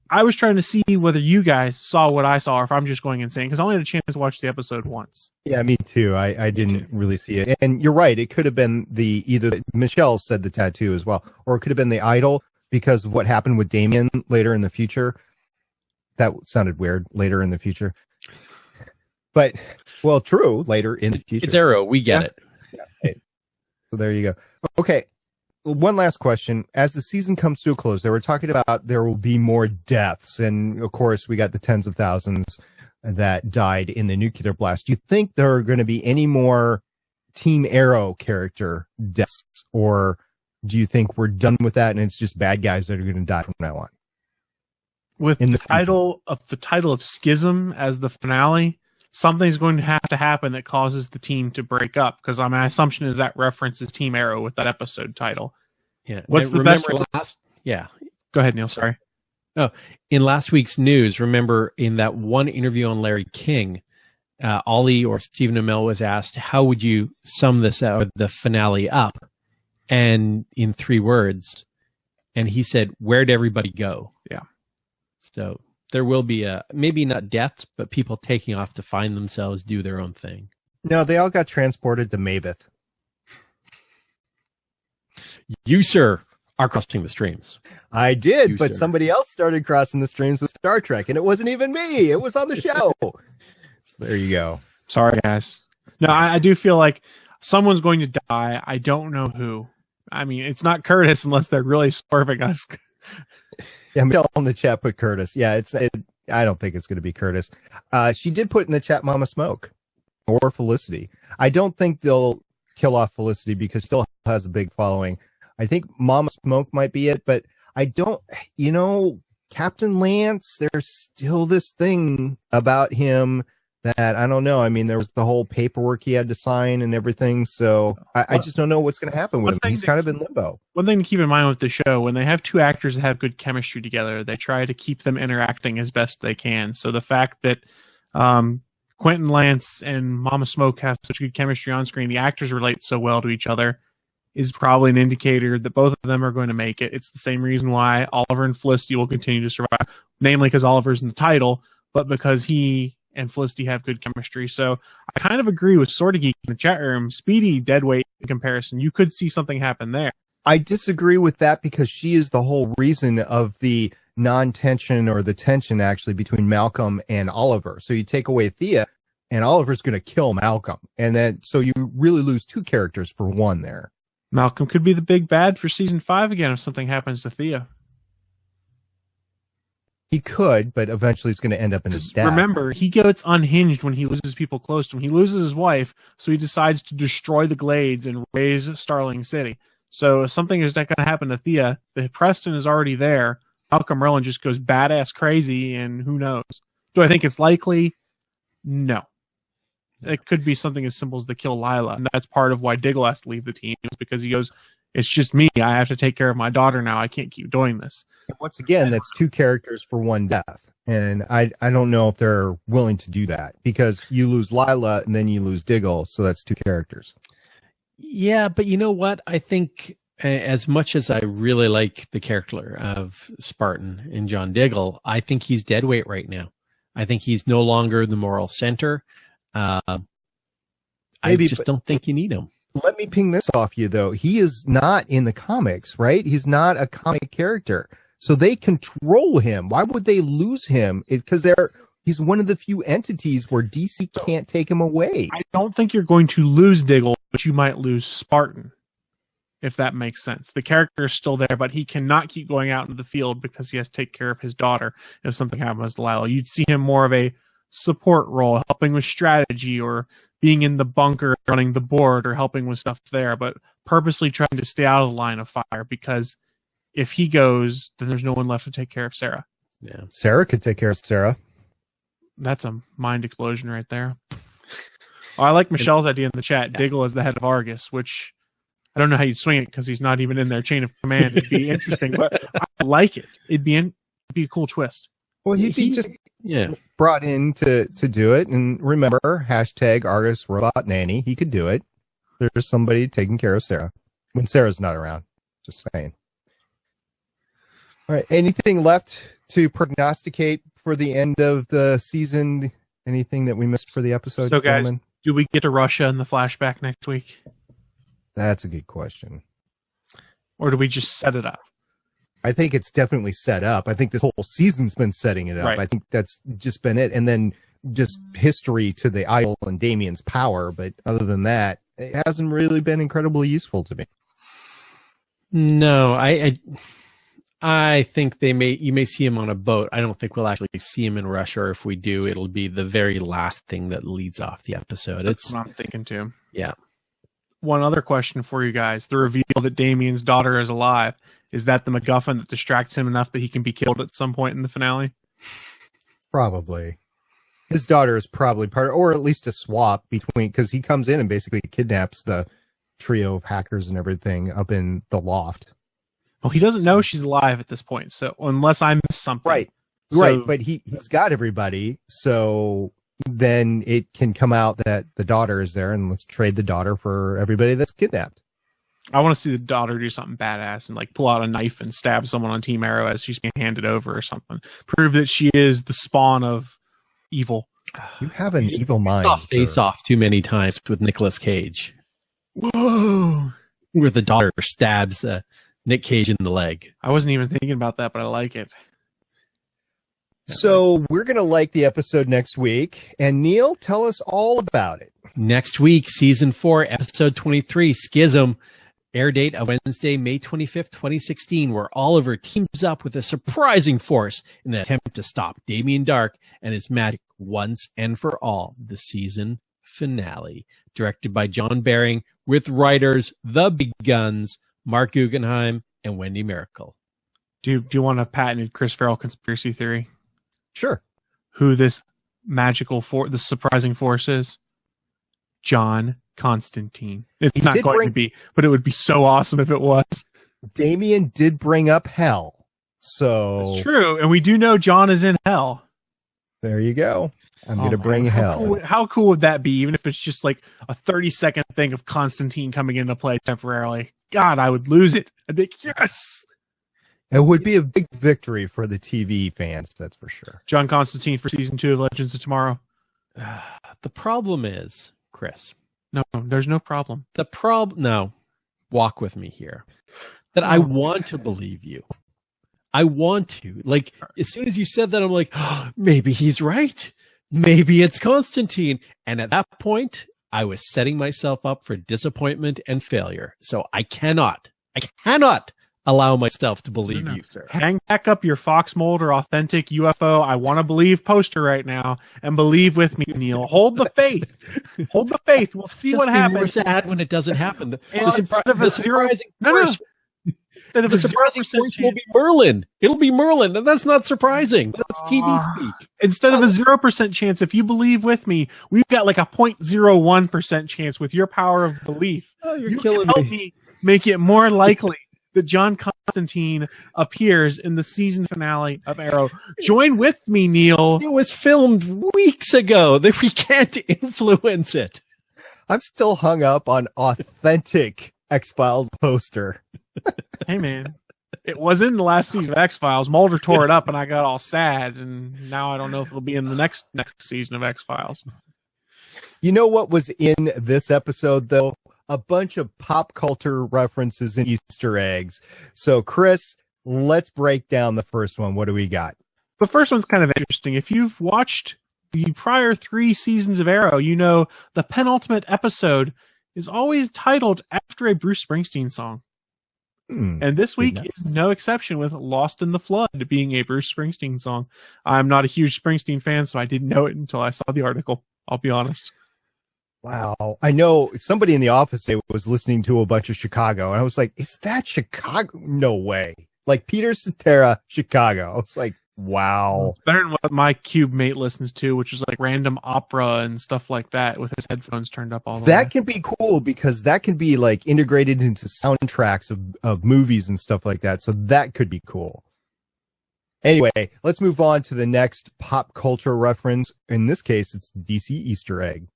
I was trying to see whether you guys saw what I saw, or if I'm just going insane, because I only had a chance to watch the episode once. Yeah, me too. I didn't really see it. And you're right. It could have been either Michelle said the tattoo as well, or it could have been the idol because of what happened with Damien later in the future. That sounded weird, later in the future. But, well, true, later in the future. It's Arrow. We get it. Yeah. Hey. So there you go. Okay. one last question. As the season comes to a close, they were talking about there will be more deaths. And of course, we got the tens of thousands that died in the nuclear blast. Do you think there are going to be any more Team Arrow character deaths? Or do you think we're done with that and it's just bad guys that are going to die from now on? With In the the title of Schism as the finale, something's going to have to happen that causes the team to break up, because my assumption is that references Team Arrow with that episode title. Yeah. What's the best? Yeah. Go ahead, Neil. Sorry. Oh, in last week's news, remember in that one interview on Larry King, Ollie or Stephen Amell was asked, how would you sum this out, the finale up? And in 3 words, and he said, where'd everybody go? Yeah. So there will be maybe not deaths, but people taking off to find themselves, do their own thing. No, they all got transported to Maveth. You, sir, are crossing the streams. I did, but sir. somebody else started crossing the streams with Star Trek, and it wasn't even me. It was on the show. So there you go. Sorry, guys. No, I do feel like someone's going to die. I don't know who. I mean, it's not Curtis unless they're really swerving us. Yeah, Michelle in the chat put Curtis. Yeah, I don't think it's going to be Curtis. She did put in the chat Mama Smoke or Felicity. I don't think they'll kill off Felicity because she still has a big following. I think Mama Smoke might be it, but I don't, Captain Lance, there's still this thing about him that I don't know. I mean, there was the whole paperwork he had to sign and everything. So I just don't know what's going to happen with him. He's kind of in limbo. One thing to keep in mind with the show, when they have 2 actors that have good chemistry together, they try to keep them interacting as best they can. So the fact that Quentin Lance and Mama Smoke have such good chemistry on screen, the actors relate so well to each other, is probably an indicator that both of them are going to make it. It's the same reason why Oliver and Felicity will continue to survive, namely because Oliver's in the title, but because he and Felicity have good chemistry. So I kind of agree with Sorta Geek in the chat room. Speedy deadweight in comparison. You could see something happen there. I disagree with that because she is the whole reason of the non-tension or the tension actually between Malcolm and Oliver. So you take away Thea and Oliver's going to kill Malcolm. And then, so you really lose 2 characters for 1 there. Malcolm could be the big bad for season 5 again if something happens to Thea. He could, but eventually he's going to end up in his death. Remember, he gets unhinged when he loses people close to him. He loses his wife, so he decides to destroy the Glades and raise Starling City. So if something is not going to happen to Thea, the Preston is already there. Malcolm Merlin just goes badass crazy, and who knows? Do I think it's likely? No. It could be something as simple as they kill Lila, and that's part of why Diggle has to leave the team, is because he goes, it's just me. I have to take care of my daughter now. I can't keep doing this. Once again, that's 2 characters for 1 death. And I don't know if they're willing to do that because you lose Lila and then you lose Diggle. So that's 2 characters. Yeah, but you know what? I think as much as I really like the character of Spartan and John Diggle, I think he's deadweight right now. I think he's no longer the moral center. I just don't think you need him. Let me ping this off you, though. He is not in the comics, right? He's not a comic character. So they control him. Why would they lose him? Because he's one of the few entities where DC can't take him away. I don't think you're going to lose Diggle, but you might lose Spartan, if that makes sense. The character is still there, but he cannot keep going out into the field because he has to take care of his daughter if something happens to Lila. You'd see him more of a support role, helping with strategy or being in the bunker, running the board or helping with stuff there, but purposely trying to stay out of the line of fire because if he goes, then there's no one left to take care of Sarah. Yeah. Sarah could take care of Sarah. That's a mind explosion right there. Oh, I like Michelle's idea in the chat. Yeah. Diggle as the head of Argus, which I don't know how you'd swing it because he's not even in their chain of command. It'd be interesting, but I like it. It'd be a cool twist. Well, he'd be just brought in to do it. And remember, hashtag Argus Robot Nanny. He could do it. There's somebody taking care of Sarah when Sarah's not around. Just saying. All right. Anything left to prognosticate for the end of the season? Anything that we missed for the episode? So, guys, do we get to Russia in the flashback next week? That's a good question. Or do we just set it up? I think it's definitely set up. I think this whole season's been setting it up. Right. I think that's just been it. And then just history to the idol and Damien's power. But other than that, it hasn't really been incredibly useful to me. No, I think you may see him on a boat. I don't think we'll actually see him in Russia, or if we do, it'll be the very last thing that leads off the episode. That's what I'm thinking too. Yeah. One other question for you guys. The reveal that Damien's daughter is alive, is that the MacGuffin that distracts him enough that he can be killed at some point in the finale? Probably. His daughter is probably part, or at least a swap between, because he comes in and basically kidnaps the trio of hackers and everything up in the loft. Well, he doesn't know she's alive at this point, so unless I missed something. Right. So, right, but he's got everybody, so then it can come out that the daughter is there, and let's trade the daughter for everybody that's kidnapped. I want to see the daughter do something badass and like pull out a knife and stab someone on Team Arrow as she's being handed over or something. Prove that she is the spawn of evil. You have an evil mind. Face off too many times with Nicolas Cage. Whoa! Where the daughter stabs Nick Cage in the leg. I wasn't even thinking about that, but I like it. So we're going to like the episode next week. And Neil, tell us all about it. Next week, Season 4, Episode 23, Schism. Air date of Wednesday, May 25th, 2016, where Oliver teams up with a surprising force in an attempt to stop Damien Dark and his magic once and for all. The season finale. Directed by John Baring, with writers The Big Guns, Mark Guggenheim, and Wendy Miracle. Do you want a patented Chris Farrell conspiracy theory? Sure. Who this the surprising force is? John Constantine. It's not going to be, but it would be so awesome if it was. Damien did bring up hell. So it's true. And we do know John is in hell. There you go. I'm going to bring hell. How cool would that be? Even if it's just like a 30-second thing of Constantine coming into play temporarily. God, I would lose it. I'd be like, yes. It would be a big victory for the TV fans. That's for sure. John Constantine for season 2 of Legends of Tomorrow. The problem is, Chris. No, there's no problem. No, walk with me here. That I want to believe you. I want to. Like, as soon as you said that, I'm like, oh, maybe he's right. Maybe it's Constantine. And at that point, I was setting myself up for disappointment and failure. So I cannot allow myself to believe you, sir. Hang back up your Fox Mulder authentic UFO I want to believe poster right now and believe with me, Neil. Hold the faith. Hold the faith. We'll see what happens. More sad when it doesn't happen. Instead of a surprising force will be Merlin. It'll be Merlin, and that's not surprising. That's TV speak. Instead of a 0% chance, if you believe with me, we've got like a 0.01% chance with your power of belief. Oh, you killing can help me make it more likely that John Constantine appears in the season finale of Arrow. Join with me, Neil. It was filmed weeks ago. That we can't influence it. I'm still hung up on authentic X-Files poster. Hey, man. It was in the last season of X-Files. Mulder tore it up, and I got all sad, and now I don't know if it'll be in the next season of X-Files. You know what was in this episode, though? A bunch of pop culture references and Easter eggs. So, Chris, let's break down the first one. What do we got? The first one's kind of interesting. If you've watched the prior 3 seasons of Arrow, you know the penultimate episode is always titled after a Bruce Springsteen song. And this week is no exception, with Lost in the Flood being a Bruce Springsteen song. I'm not a huge Springsteen fan, so I didn't know it until I saw the article. I'll be honest. Wow. I know somebody in the office was listening to a bunch of Chicago, and I was like, is that Chicago? No way. Like Peter Cetera, Chicago. I was like, wow. It's better than what my cube mate listens to, which is like random opera and stuff like that with his headphones turned up all the way. That can be cool because that can be like integrated into soundtracks of movies and stuff like that. So that could be cool. Anyway, let's move on to the next pop culture reference. In this case, it's DC Easter egg.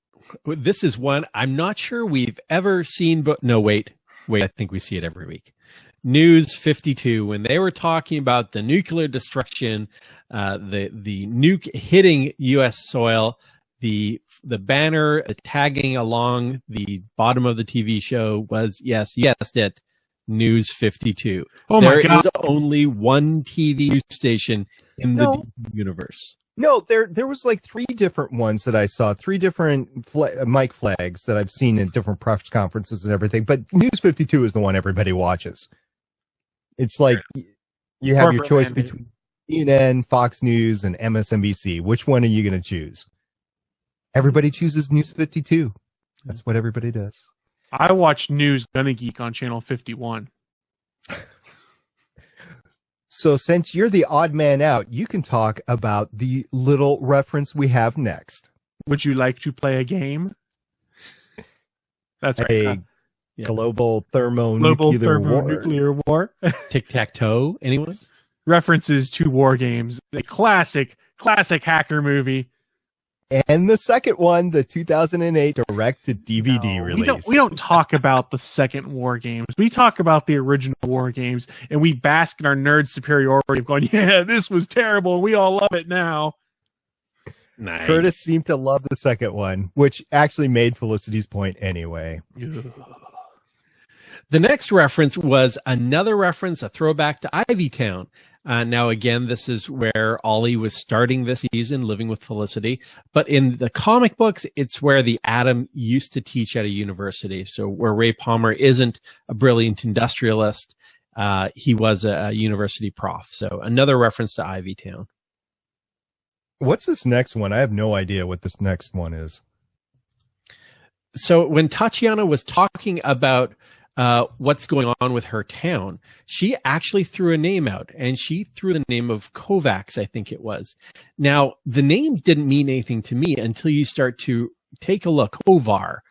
This is one I'm not sure we've ever seen, but no, wait, I think we see it every week. News 52, when they were talking about the nuclear destruction, the nuke hitting U.S. soil, the banner tagging along the bottom of the TV show was, yes, it, News 52. Oh my God. There is only one TV station in the universe. No, there was like 3 different ones that I saw, 3 different mic flags that I've seen in different press conferences and everything. But News 52 is the one everybody watches. It's like you have your Corporate choice mandate. between CNN, Fox News, and MSNBC. Which one are you going to choose? Everybody chooses News 52. That's what everybody does. I watch News Gonna Geek on Channel 51. So since you're the odd man out, you can talk about the little reference we have next. Would you like to play a game? That's right. A global Global thermonuclear war. Tic-tac-toe, anyone? References to war games. A classic hacker movie. And the second one, the 2008 direct-to-DVD release. We don't talk about the second war games. We talk about the original war games, and we bask in our nerd superiority of going, yeah, this was terrible, and we all love it now. Nice. Curtis seemed to love the second one, which actually made Felicity's point anyway. The next reference was another reference, a throwback to Ivy Town. Now, again, this is where Ollie was starting this season, living with Felicity. But in the comic books, it's where the Atom used to teach at a university. So where Ray Palmer isn't a brilliant industrialist, he was a university prof. So another reference to Ivy Town. What's this next one? I have no idea what this next one is. So when Tatiana was talking about what's going on with her town, she actually threw a name out, and she threw the name of Kovacs, I think it was. Now, the name didn't mean anything to me until you start to take a look. Kovar.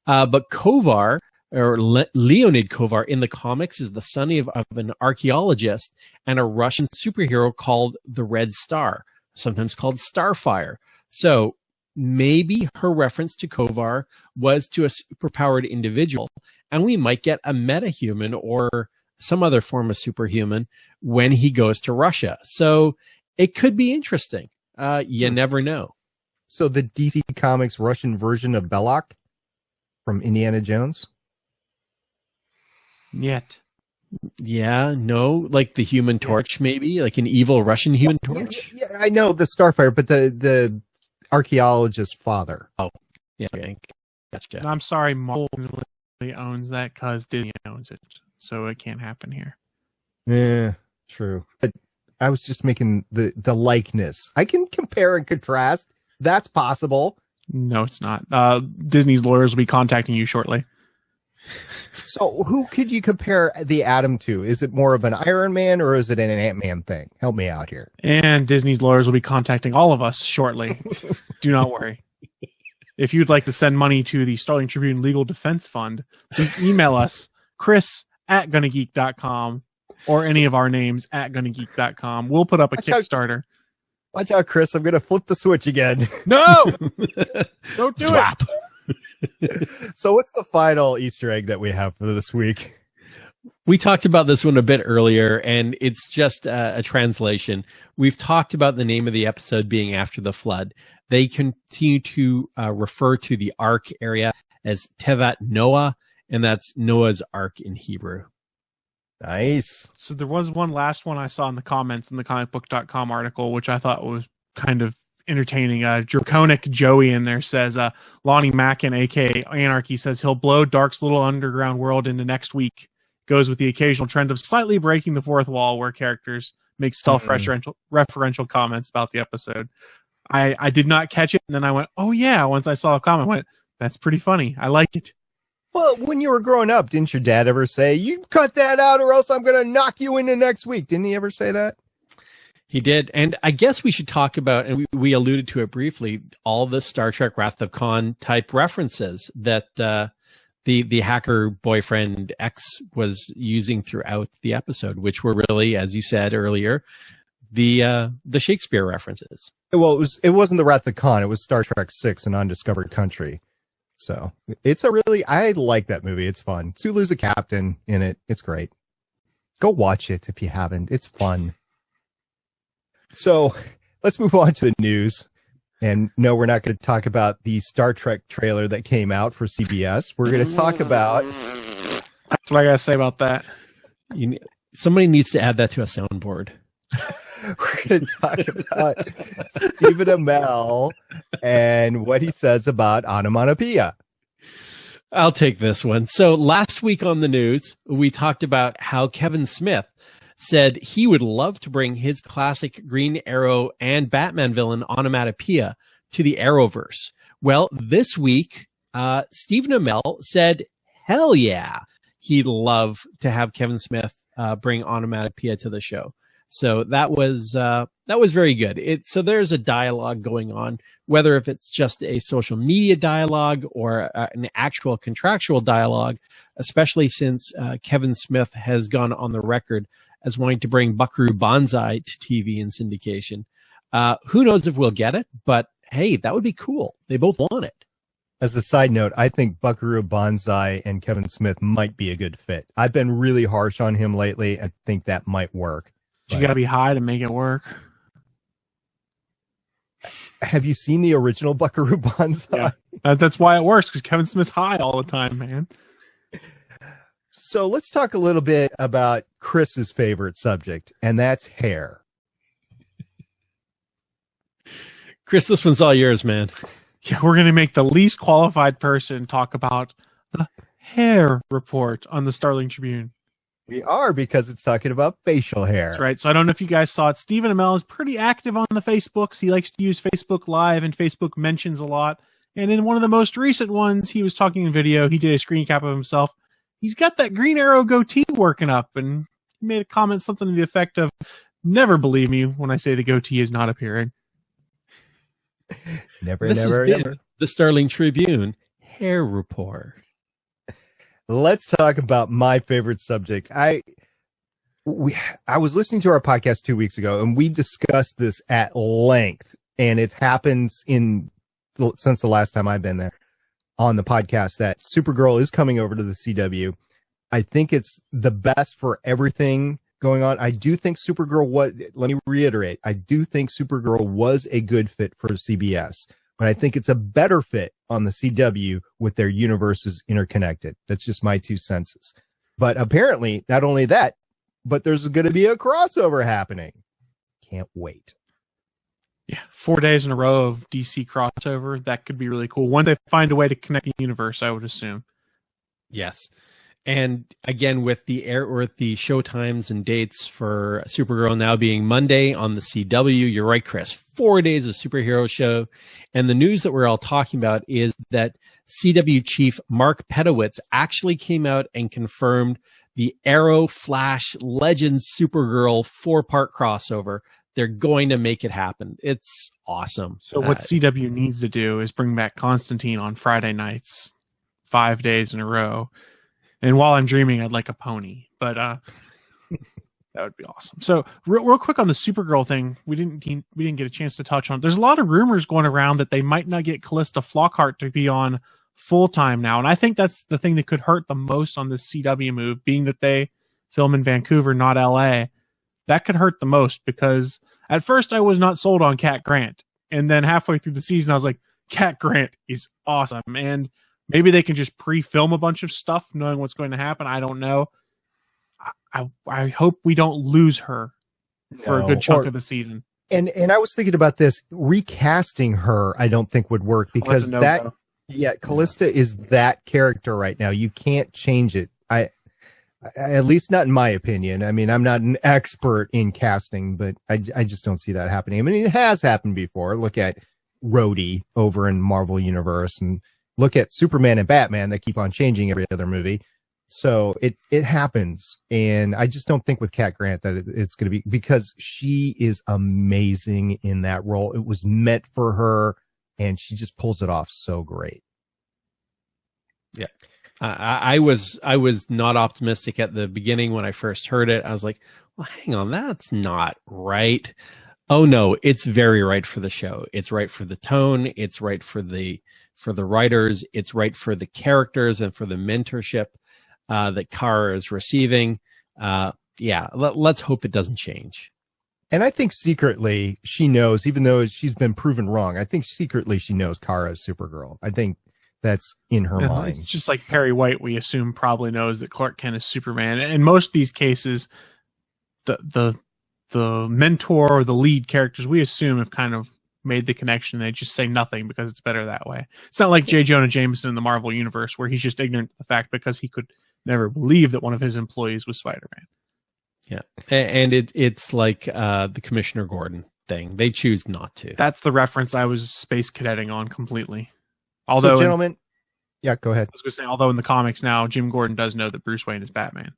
But Kovar, or Leonid Kovar in the comics, is the son of an archaeologist and a Russian superhero called the Red Star, sometimes called Starfire. So maybe her reference to Kovar was to a superpowered individual, and we might get a metahuman or some other form of superhuman when he goes to Russia. So it could be interesting. You never know. So the DC Comics Russian version of Belloc from Indiana Jones? Yet. Yeah, no, like the Human Torch, maybe like an evil Russian Human Torch. Yeah, I know the Starfire, but the archaeologist's father. Oh, yeah, okay. Gotcha. And I'm sorry, Marvel owns that because Disney owns it, so it can't happen here. Yeah, true. But I was just making the likeness. I can compare and contrast. That's possible. No, it's not. Disney's lawyers will be contacting you shortly. So who could you compare the Atom to? Is it more of an Iron Man or is it an Ant-Man thing? Help me out here. And Disney's lawyers will be contacting all of us shortly. Do not worry. If you'd like to send money to the Starling Tribune Legal Defense Fund, please email us, chris@gonnageek.com, or any of our names at gonnageek.com. We'll put up a Kickstarter. Watch out, Chris. I'm going to flip the switch again. No! Don't do Swap. it! So what's the final Easter egg that we have for this week? We talked about this one a bit earlier, and it's just a translation. We've talked about the name of the episode being After the Flood. They continue to refer to the Ark area as Tevat Noah, and that's Noah's Ark in Hebrew. Nice. So there was one last one I saw in the comments in the comicbook.com article, which I thought was kind of entertaining. Draconic Joey in there says, Lonnie Mackin, aka Anarchy, says he'll blow Dark's little underground world into next week. Goes with the occasional trend of slightly breaking the fourth wall where characters make self-referential comments about the episode. I did not catch it, and then I went, oh yeah, once I saw a comment, I went, that's pretty funny. I like it. Well, when you were growing up, didn't your dad ever say, you cut that out or else I'm going to knock you into next week? Didn't he ever say that? He did. And I guess we should talk about, and we alluded to it briefly, all the Star Trek Wrath of Khan type references that the hacker boyfriend X was using throughout the episode, which were really, as you said earlier, the Shakespeare references. Well, it wasn't the Wrath of Khan. It was Star Trek VI, An Undiscovered Country. So it's I like that movie. It's fun. Sulu's a captain in it. It's great. Go watch it if you haven't. It's fun. So let's move on to the news. And no, we're not going to talk about the Star Trek trailer that came out for CBS. We're going to talk about... That's what I got to say about that. Somebody needs to add that to a soundboard. We're going to talk about Stephen Amell and what he says about onomatopoeia. I'll take this one. So last week on the news, we talked about how Kevin Smith said he would love to bring his classic Green Arrow and Batman villain Onomatopoeia to the Arrowverse. Well, this week, Stephen Amell said, hell yeah, he'd love to have Kevin Smith bring Onomatopoeia to the show. So that was very good. So there's a dialogue going on, whether if it's just a social media dialogue or an actual contractual dialogue, especially since Kevin Smith has gone on the record as wanting to bring Buckaroo Banzai to TV and syndication. Who knows if we'll get it, but hey, that would be cool. They both want it. As a side note, I think Buckaroo Banzai and Kevin Smith might be a good fit. I've been really harsh on him lately. I think that might work. You got to be high to make it work. Have you seen the original Buckaroo Banzai? Yeah. That's why it works, because Kevin Smith's high all the time, man. So let's talk a little bit about Chris's favorite subject, and that's hair. Chris, this one's all yours, man. Yeah, we're going to make the least qualified person talk about the hair report on the Starling Tribune. We are, because it's talking about facial hair. That's right. So I don't know if you guys saw it. Stephen Amell is pretty active on the Facebooks. He likes to use Facebook Live and Facebook Mentions a lot. And in one of the most recent ones, he was talking in video. He did a screen cap of himself. He's got that Green Arrow goatee working up, and he made a comment something to the effect of, "Never believe me when I say the goatee is not appearing." Never. The Starling Tribune hair report. Let's talk about my favorite subject. I was listening to our podcast 2 weeks ago, and we discussed this at length, and it happens since the last time I've been there on the podcast, that Supergirl is coming over to the CW. I think it's the best for everything going on. I do think let me reiterate, I do think Supergirl was a good fit for CBS, but I think it's a better fit on the CW with their universes interconnected. That's just my 2 cents. But apparently, not only that, but there's going to be a crossover happening. Can't wait. Yeah, 4 days in a row of DC crossover. That could be really cool. When they find a way to connect the universe, I would assume. Yes. And again, with the show times and dates for Supergirl now being Monday on the CW, you're right, Chris. 4 days of superhero show. And the news that we're all talking about is that CW chief Mark Pedowitz actually came out and confirmed the Arrow Flash Legends Supergirl 4-part crossover. They're going to make it happen. It's awesome. So what CW needs to do is bring back Constantine on Friday nights, 5 days in a row. And while I'm dreaming, I'd like a pony, but that would be awesome. So real quick on the Supergirl thing, we didn't get a chance to touch on. There's a lot of rumors going around that they might not get Callista Flockhart to be on full time now, and I think that's the thing that could hurt the most on this CW move, being that they film in Vancouver, not LA. That could hurt the most, because at first I was not sold on Cat Grant, and then halfway through the season I was like, Cat Grant is awesome, and maybe they can just pre-film a bunch of stuff knowing what's going to happen. I don't know. I hope we don't lose her for a good chunk of the season. And I was thinking about this. Recasting her, I don't think would work, because Callista is that character right now. You can't change it. At least not in my opinion. I mean, I'm not an expert in casting, but I just don't see that happening. I mean, it has happened before. Look at Rhodey over in Marvel Universe, and look at Superman and Batman that keep on changing every other movie. So it happens. And I just don't think with Cat Grant that it's going to be, because she is amazing in that role. It was meant for her, and she just pulls it off so great. Yeah. I was not optimistic at the beginning when I first heard it. I was like, well, hang on, that's not right. Oh no, it's very right for the show. It's right for the tone. It's right for the writers. It's right for the characters and for the mentorship that Kara is receiving. Let's hope it doesn't change. And I think secretly she knows, even though she's been proven wrong, I think secretly she knows Kara is Supergirl. I think that's in her mind. It's just like Perry White, we assume, probably knows that Clark Kent is Superman. In most of these cases, the mentor or the lead characters, we assume, have kind of made the connection. They just say nothing because it's better that way. It's not like J. Jonah Jameson in the Marvel Universe, where he's just ignorant of the fact because he could never believe that one of his employees was Spider-Man. Yeah. And it's like the Commissioner Gordon thing. They choose not to. That's the reference I was space cadetting on completely. Although, so, gentlemen, yeah, go ahead. I was going to say, although in the comics now, Jim Gordon does know that Bruce Wayne is Batman.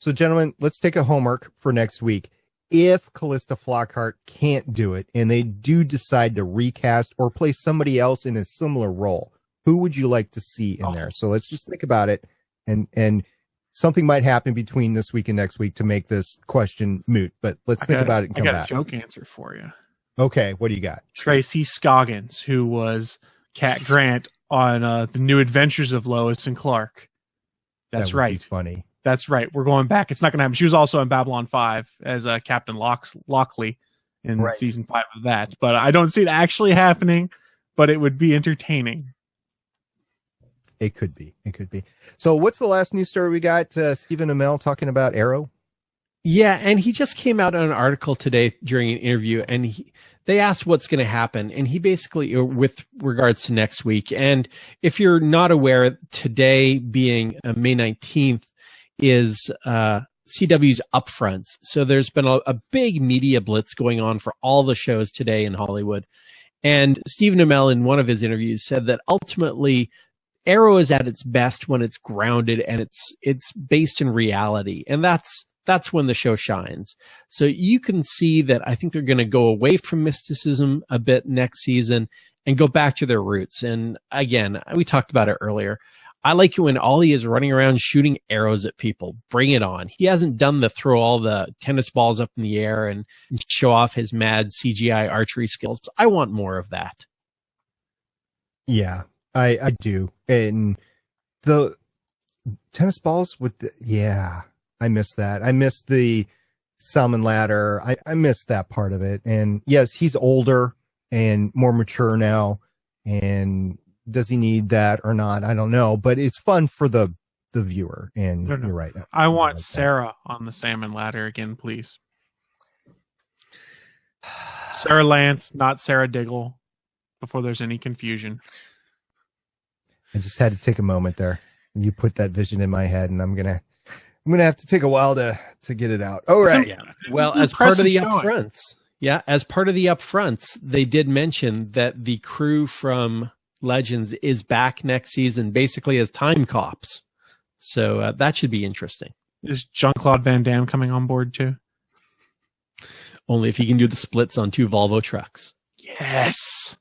So, gentlemen, let's take a homework for next week. If Callista Flockhart can't do it and they do decide to recast or place somebody else in a similar role, who would you like to see in there? So let's just think about it, and something might happen between this week and next week to make this question moot. But let's think about it and come back. I got a joke answer for you. Okay, what do you got? Tracy Scoggins, who was Cat Grant on The New Adventures of Lois and Clark. That's right. Be funny. That's right. We're going back. It's not going to happen. She was also in Babylon 5 as Captain Lockley in season 5 of that. But I don't see it actually happening, but it would be entertaining. It could be. It could be. So what's the last news story we got? Stephen Amell talking about Arrow? Yeah, and he just came out on an article today during an interview, and they asked what's going to happen, and he basically, with regards to next week, and if you're not aware, today being May 19th, is CW's upfronts. So there's been a big media blitz going on for all the shows today in Hollywood. And Stephen Amell, in one of his interviews, said that ultimately Arrow is at its best when it's grounded and it's based in reality. And that's when the show shines. So you can see that I think they're going to go away from mysticism a bit next season and go back to their roots. And again, we talked about it earlier. I like it when Ollie is running around shooting arrows at people. Bring it on. He hasn't done the throw all the tennis balls up in the air and show off his mad CGI archery skills. I want more of that. Yeah, I do. And the tennis balls I miss that. I miss the salmon ladder. I miss that part of it. And yes, he's older and more mature now. And does he need that or not? I don't know, but it's fun for the viewer. And you're right. I want Sarah on the salmon ladder again, please. Sarah Lance, not Sarah Diggle, before there's any confusion. I just had to take a moment there. You put that vision in my head, and I'm gonna have to take a while to get it out. All right. Yeah. Well, as part of the upfronts, they did mention that the crew from Legends is back next season, basically as time cops. So that should be interesting. Is Jean-Claude Van Damme coming on board too? Only if he can do the splits on 2 Volvo trucks. Yes.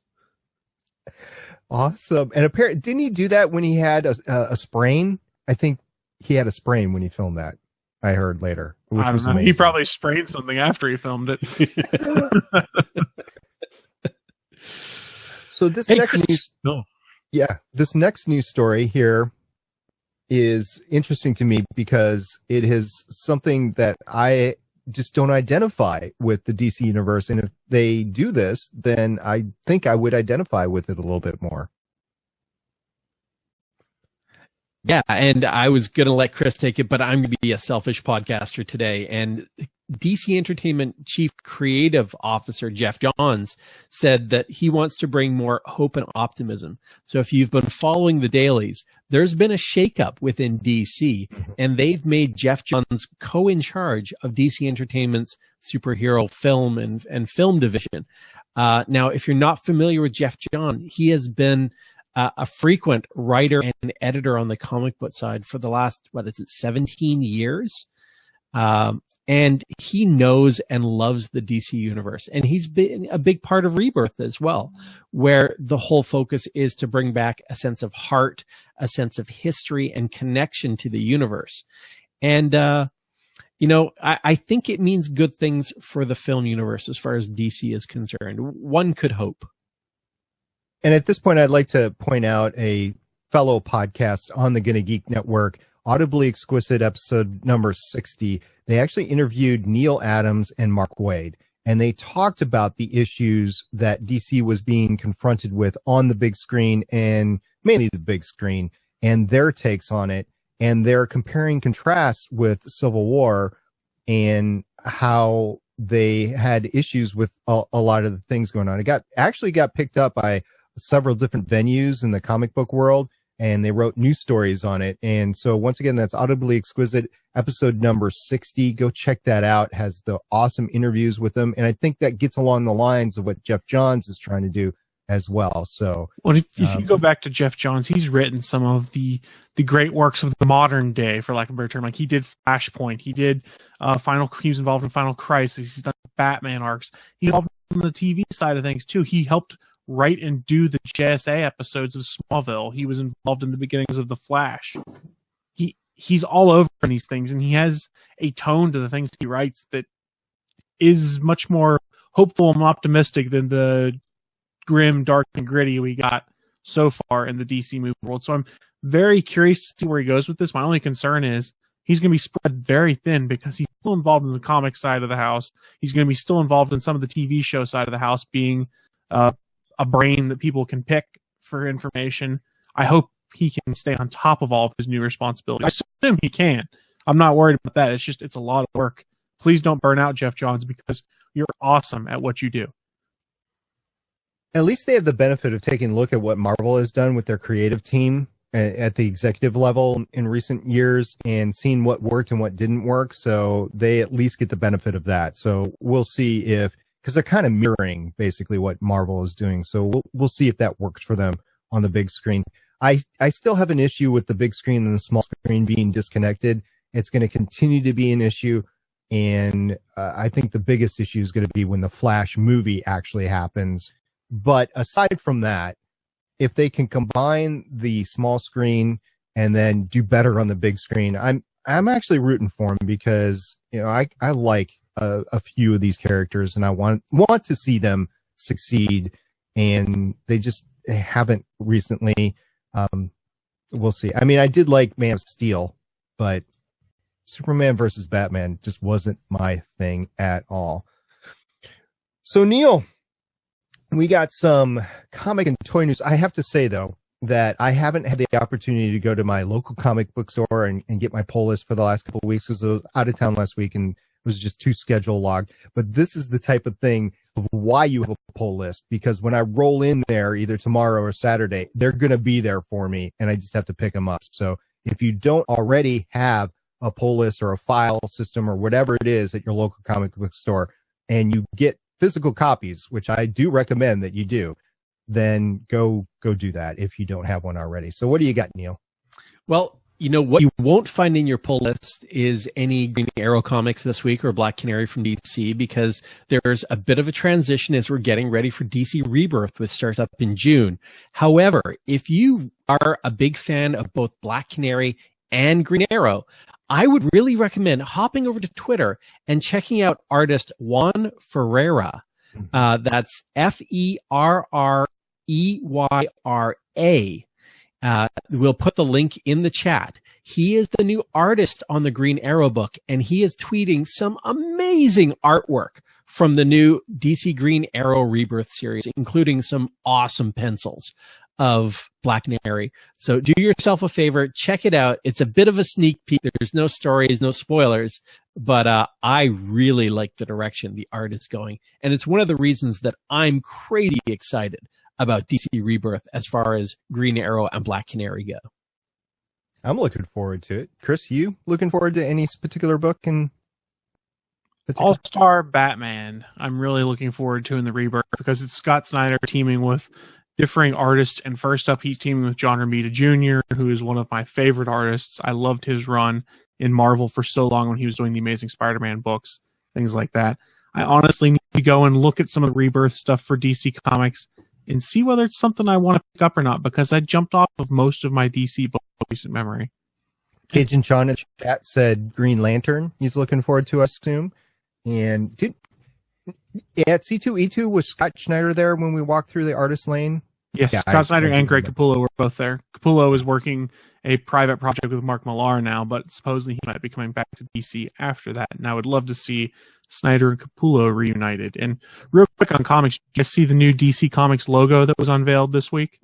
Awesome. And apparently, didn't he do that when he had a sprain? I think he had a sprain when he filmed that. I heard later, which was amazing. He probably sprained something after he filmed it. So this this next news story here is interesting to me because it is something that I just don't identify with the DC universe. And if they do this, then I think I would identify with it a little bit more. Yeah, and I was going to let Chris take it, but I'm going to be a selfish podcaster today. And DC Entertainment Chief Creative Officer Jeff Johns said that he wants to bring more hope and optimism. So if you've been following the dailies, there's been a shakeup within DC, and they've made Jeff Johns co-in charge of DC Entertainment's superhero film and film division. Now, if you're not familiar with Jeff Johns, he has been a frequent writer and editor on the comic book side for the last, 17 years? And he knows and loves the DC universe. And he's been a big part of Rebirth as well, where the whole focus is to bring back a sense of heart, a sense of history and connection to the universe. And, I think it means good things for the film universe as far as DC is concerned. One could hope. And at this point, I'd like to point out a fellow podcast on the Gonna Geek Network, Audibly Exquisite episode number 60. They actually interviewed Neil Adams and Mark Waid, and they talked about the issues that DC was being confronted with on the big screen, and mainly the big screen, and their takes on it. And they're comparing contrasts with Civil War and how they had issues with a lot of the things going on. It actually got picked up by several different venues in the comic book world. and they wrote news stories on it. And so once again, that's Audibly Exquisite, episode number 60. Go check that out. It has the awesome interviews with them. And I think that gets along the lines of what Jeff Johns is trying to do as well. So, well, if you go back to Jeff Johns, he's written some of the great works of the modern day, for lack of a better term. Like he did Flashpoint, he did he was involved in Final Crisis, he's done Batman arcs, he's involved in the TV side of things too. He helped write and do the JSA episodes of Smallville. He was involved in the beginnings of The Flash. He's all over in these things, and he has a tone to the things he writes that is much more hopeful and optimistic than the grim, dark, and gritty we got so far in the DC movie world. So I'm very curious to see where he goes with this. My only concern is he's going to be spread very thin because he's still involved in the comic side of the house. He's going to be still involved in some of the TV show side of the house, being a brain that people can pick for information. I hope he can stay on top of all of his new responsibilities. I assume he can. I'm not worried about that. It's a lot of work. Please don't burn out, Jeff Johns, because you're awesome at what you do. At least they have the benefit of taking a look at what Marvel has done with their creative team at the executive level in recent years and seeing what worked and what didn't work. So they at least get the benefit of that. So we'll see because they're kind of mirroring basically what Marvel is doing. So we'll see if that works for them on the big screen. I still have an issue with the big screen and the small screen being disconnected. It's going to continue to be an issue. And I think the biggest issue is going to be when the Flash movie actually happens. But aside from that, if they can combine the small screen and then do better on the big screen, I'm actually rooting for them because, I like a few of these characters and I want to see them succeed, and they haven't recently. We'll see. I mean, I did like Man of Steel, but Superman versus Batman just wasn't my thing at all. So Neil, we got some comic and toy news. I have to say, though, that I haven't had the opportunity to go to my local comic book store and get my pull list for the last couple of weeks because I was out of town last week and it was just too schedule logged. But this is the type of thing of why you have a pull list, because when I roll in there either tomorrow or Saturday, they're going to be there for me and I just have to pick them up. So if you don't already have a pull list or a file system or whatever it is at your local comic book store and you get physical copies, which I do recommend that you do, then go do that if you don't have one already. So what do you got, Neil? Well, what you won't find in your pull list is any Green Arrow comics this week or Black Canary from DC, because there's a bit of a transition as we're getting ready for DC Rebirth, which starts up in June. However, if you are a big fan of both Black Canary and Green Arrow, I would really recommend hopping over to Twitter and checking out artist Juan Ferreira. That's Ferreyra. We'll put the link in the chat. He is the new artist on the Green Arrow book, and he is tweeting some amazing artwork from the new DC Green Arrow Rebirth series, including some awesome pencils of Black Canary. So do yourself a favor, check it out. It's a bit of a sneak peek. There's no stories, no spoilers, but I really like the direction the art is going. And it's one of the reasons that I'm crazy excited about DC Rebirth as far as Green Arrow and Black Canary go. I'm looking forward to it. Chris, you looking forward to any particular book? All-Star Batman, I'm really looking forward to in the Rebirth because it's Scott Snyder teaming with differing artists, and first up he's teaming with John Romita Jr., who is one of my favorite artists. I loved his run in Marvel for so long when he was doing the Amazing Spider-Man books, things like that. I honestly need to go and look at some of the Rebirth stuff for DC Comics and see whether it's something I want to pick up or not, because I jumped off of most of my DC books in recent memory. Agent Sean in chat said Green Lantern he's looking forward to, I assume. And at C2E2 was Scott Schneider there when we walked through the artist lane? Yes, yeah, Scott Snyder and Greg Capullo were both there. Capullo is working a private project with Mark Millar now, but supposedly he might be coming back to DC after that. And I would love to see Snyder and Capullo reunited. And real quick on comics, did you see the new DC Comics logo that was unveiled this week?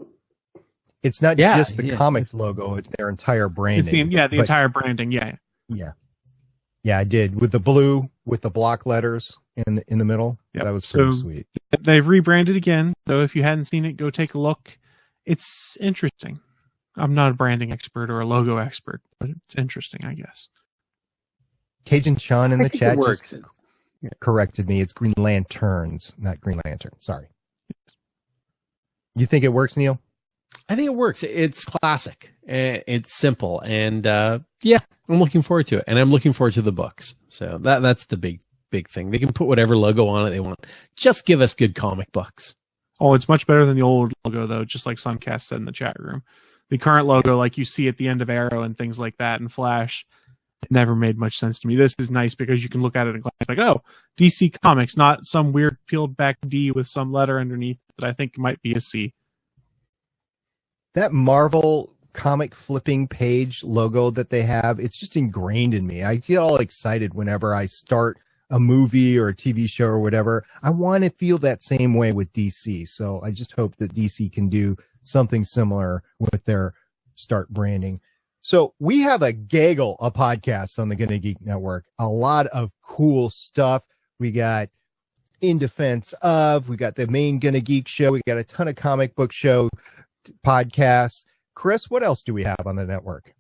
It's not just the comics logo, it's their entire branding. The entire branding, yeah. Yeah, I did. With the blue, with the block letters in the middle. Yep. That was pretty sweet. They've rebranded again, so if you hadn't seen it, go take a look. It's interesting. I'm not a branding expert or a logo expert, but it's interesting, I guess. Cajun Sean in the chat it works. just corrected me. It's Green Lanterns, not Green Lantern. Sorry. You think it works, Neil? I think it works. It's classic. It's simple, and yeah, I'm looking forward to it, and I'm looking forward to the books. So that's the big thing. They can put whatever logo on it they want. Just give us good comic books. Oh, it's much better than the old logo, though, just like Suncast said in the chat room. The current logo, like you see at the end of Arrow and things like that, and Flash, it never made much sense to me. This is nice because you can look at it and glance like, oh, DC Comics, not some weird peeled back D with some letter underneath that I think might be a C. That Marvel comic flipping page logo that they have, it's just ingrained in me. I get all excited whenever I start a movie or a TV show or whatever. I want to feel that same way with DC. So I just hope that DC can do something similar with their start branding. So we have a gaggle of podcasts on the Gonna Geek Network. A lot of cool stuff. We got In Defense Of, we got the main Gonna Geek show. We got a ton of comic book show podcasts. Chris, what else do we have on the network?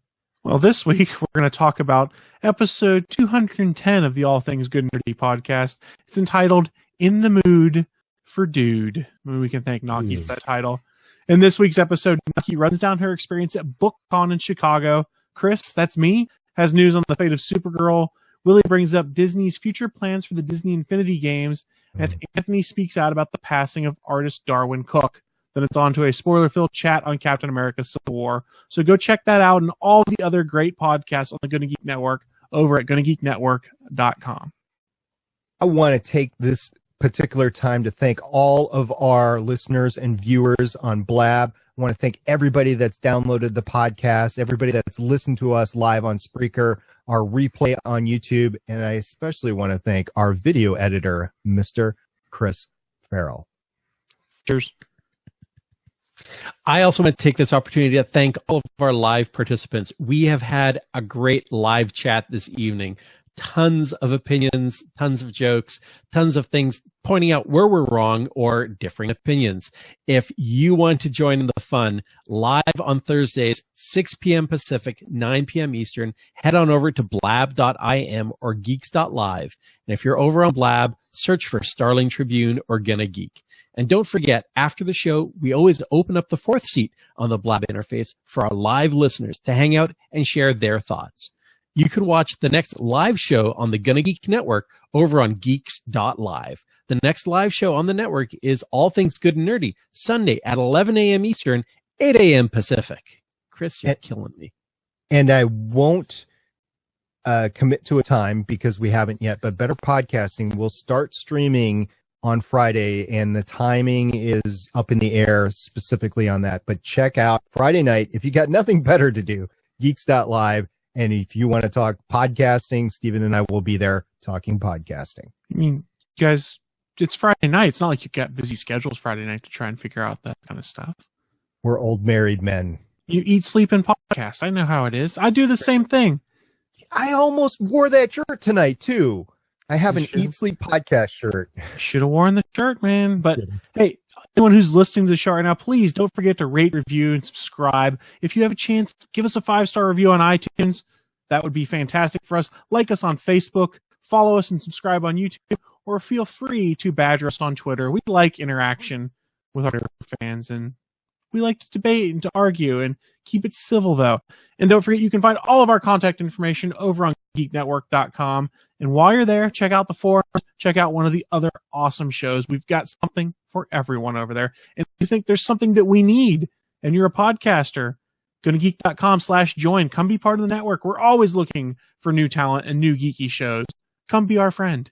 Well, this week we're going to talk about episode 210 of the All Things Good and Nerdy podcast. It's entitled In the Mood for Dude. Maybe we can thank Naki for that title. In this week's episode, Naki runs down her experience at BookCon in Chicago. Chris, that's me, has news on the fate of Supergirl. Willie brings up Disney's future plans for the Disney Infinity games. And Anthony speaks out about the passing of artist Darwin Cook. Then it's on to a spoiler-filled chat on Captain America Civil War. So go check that out and all the other great podcasts on the Gonna Geek Network over at GonnaGeekNetwork.com. I want to take this particular time to thank all of our listeners and viewers on Blab. I want to thank everybody that's downloaded the podcast, everybody that's listened to us live on Spreaker, our replay on YouTube, and I especially want to thank our video editor, Mr. Chris Farrell. Cheers. I also want to take this opportunity to thank all of our live participants. We have had a great live chat this evening. Tons of opinions, tons of jokes, tons of things pointing out where we're wrong or differing opinions. If you want to join in the fun, live on Thursdays, 6 p.m. Pacific, 9 p.m. Eastern, head on over to blab.im or geeks.live. And if you're over on Blab, search for Starling, Tribune, or Gonna Geek. And don't forget, after the show, we always open up the fourth seat on the Blab interface for our live listeners to hang out and share their thoughts. You can watch the next live show on the Gonna Geek Network over on geeks.live. The next live show on the network is All Things Good and Nerdy, Sunday at 11 a.m. Eastern, 8 a.m. Pacific. Chris, you're killing me. And I won't commit to a time because we haven't yet, but Better Podcasting will start streaming on Friday, and the timing is up in the air specifically on that. But check out Friday night if you got nothing better to do, geeks.live. And if you want to talk podcasting, Stephen and I will be there talking podcasting. I mean, you guys, it's Friday night. It's not like you've got busy schedules Friday night to try and figure out that kind of stuff. We're old married men. You eat, sleep, and podcast. I know how it is. I do the same thing. I almost wore that shirt tonight, too. I have an Eat Sleep podcast shirt. Should have worn the shirt, man. But hey, anyone who's listening to the show right now, please don't forget to rate, review, and subscribe. If you have a chance, give us a 5-star review on iTunes. That would be fantastic for us. Like us on Facebook, follow us and subscribe on YouTube, or feel free to badger us on Twitter. We like interaction with our fans, and we like to debate and to argue and keep it civil, though. And don't forget, you can find all of our contact information over on geeknetwork.com. And while you're there, check out the forums, check out one of the other awesome shows. We've got something for everyone over there. And if you think there's something that we need and you're a podcaster, go to geek.com/join. Come be part of the network. We're always looking for new talent and new geeky shows. Come be our friend.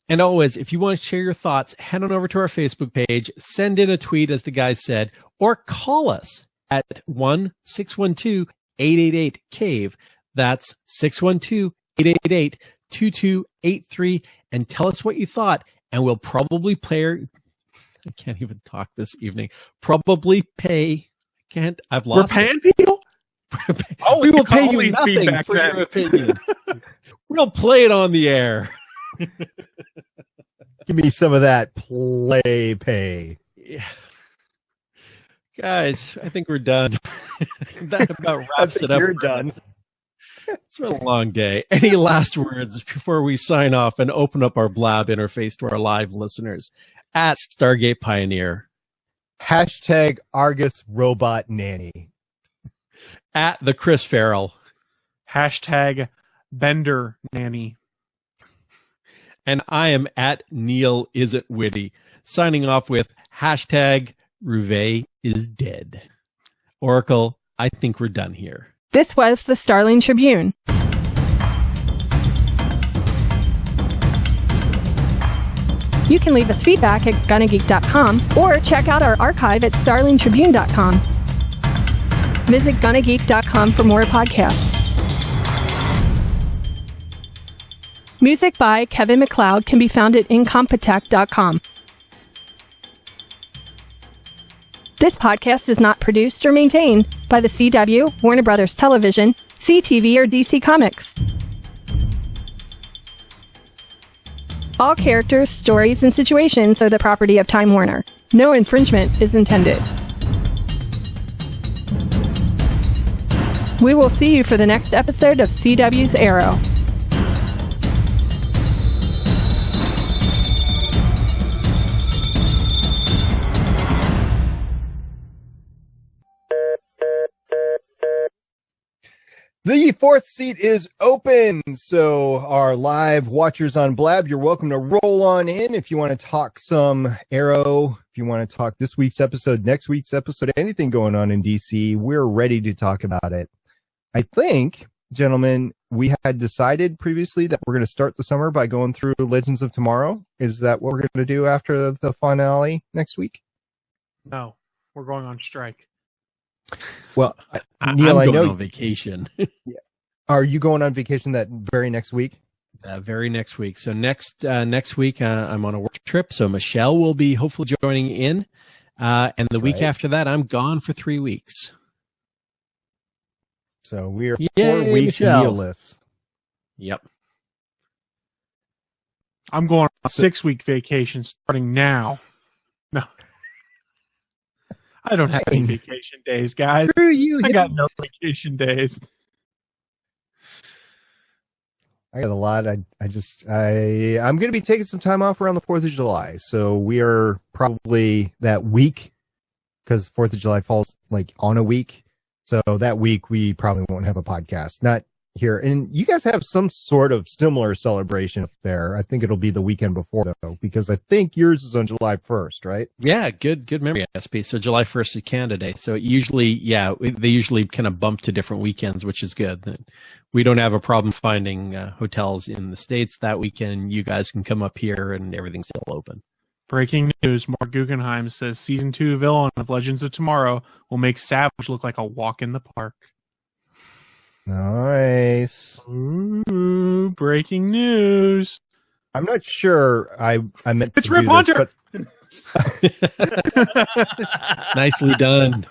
And always, if you want to share your thoughts, head on over to our Facebook page, send in a tweet, as the guys said, or call us at 1-612-888-CAVE. That's 612-888-2283, and tell us what you thought, and we'll probably I can't even talk this evening. I've lost We're paying people? We will pay you nothing for your opinion. We'll play it on the air. Give me some of that play pay. Yeah. Guys, I think we're done. That about wraps it up. You're done. It's been a long day. Any last words before we sign off and open up our Blab interface to our live listeners? At Stargate Pioneer. Hashtag Argus Robot Nanny. At the Chris Farrell. Hashtag Bender Nanny. And I am at Neil Is It Witty, signing off with hashtag Rouvet is dead. Oracle, I think we're done here. This was the Starling Tribune. You can leave us feedback at gonnageek.com or check out our archive at starlingtribune.com. Visit gonnageek.com for more podcasts. Music by Kevin MacLeod can be found at incompetech.com. This podcast is not produced or maintained by the CW, Warner Brothers Television, CTV, or DC Comics. All characters, stories, and situations are the property of Time Warner. No infringement is intended. We will see you for the next episode of CW's Arrow. The fourth seat is open. So our live watchers on Blab, you're welcome to roll on in. If you want to talk some Arrow, if you want to talk this week's episode, next week's episode, anything going on in DC, we're ready to talk about it. I think, gentlemen, we had decided previously that we're going to start the summer by going through Legends of Tomorrow. Is that what we're going to do after the finale next week? No, we're going on strike. Well, Neil, I know on vacation. Are you going on vacation that very next week? Very next week. So next week, I'm on a work trip. So Michelle will be hopefully joining in. And the week after that, I'm gone for 3 weeks. So we are Yay, 4 weeks Michelle. mealless. Yep. I'm going on a 6-week vacation starting now. No. I don't have any vacation days, guys. Screw you. I got no vacation days. I got a lot. I'm going to be taking some time off around the 4th of July. So we are probably that week, because 4th of July falls like on a week. So that week we probably won't have a podcast. Not here. And you guys have some sort of similar celebration up there. I think it'll be the weekend before, though, because I think yours is on July 1st, right? Yeah, good memory, SP. So July 1st is Canada Day. So usually, they usually kind of bump to different weekends, which is good. We don't have a problem finding hotels in the States that weekend. You guys can come up here and everything's still open. Breaking news, Mark Guggenheim says Season 2 villain of Legends of Tomorrow will make Savage look like a walk in the park. Nice. Ooh, breaking news. I'm not sure I meant It's to Rip do this, Hunter. Nicely done.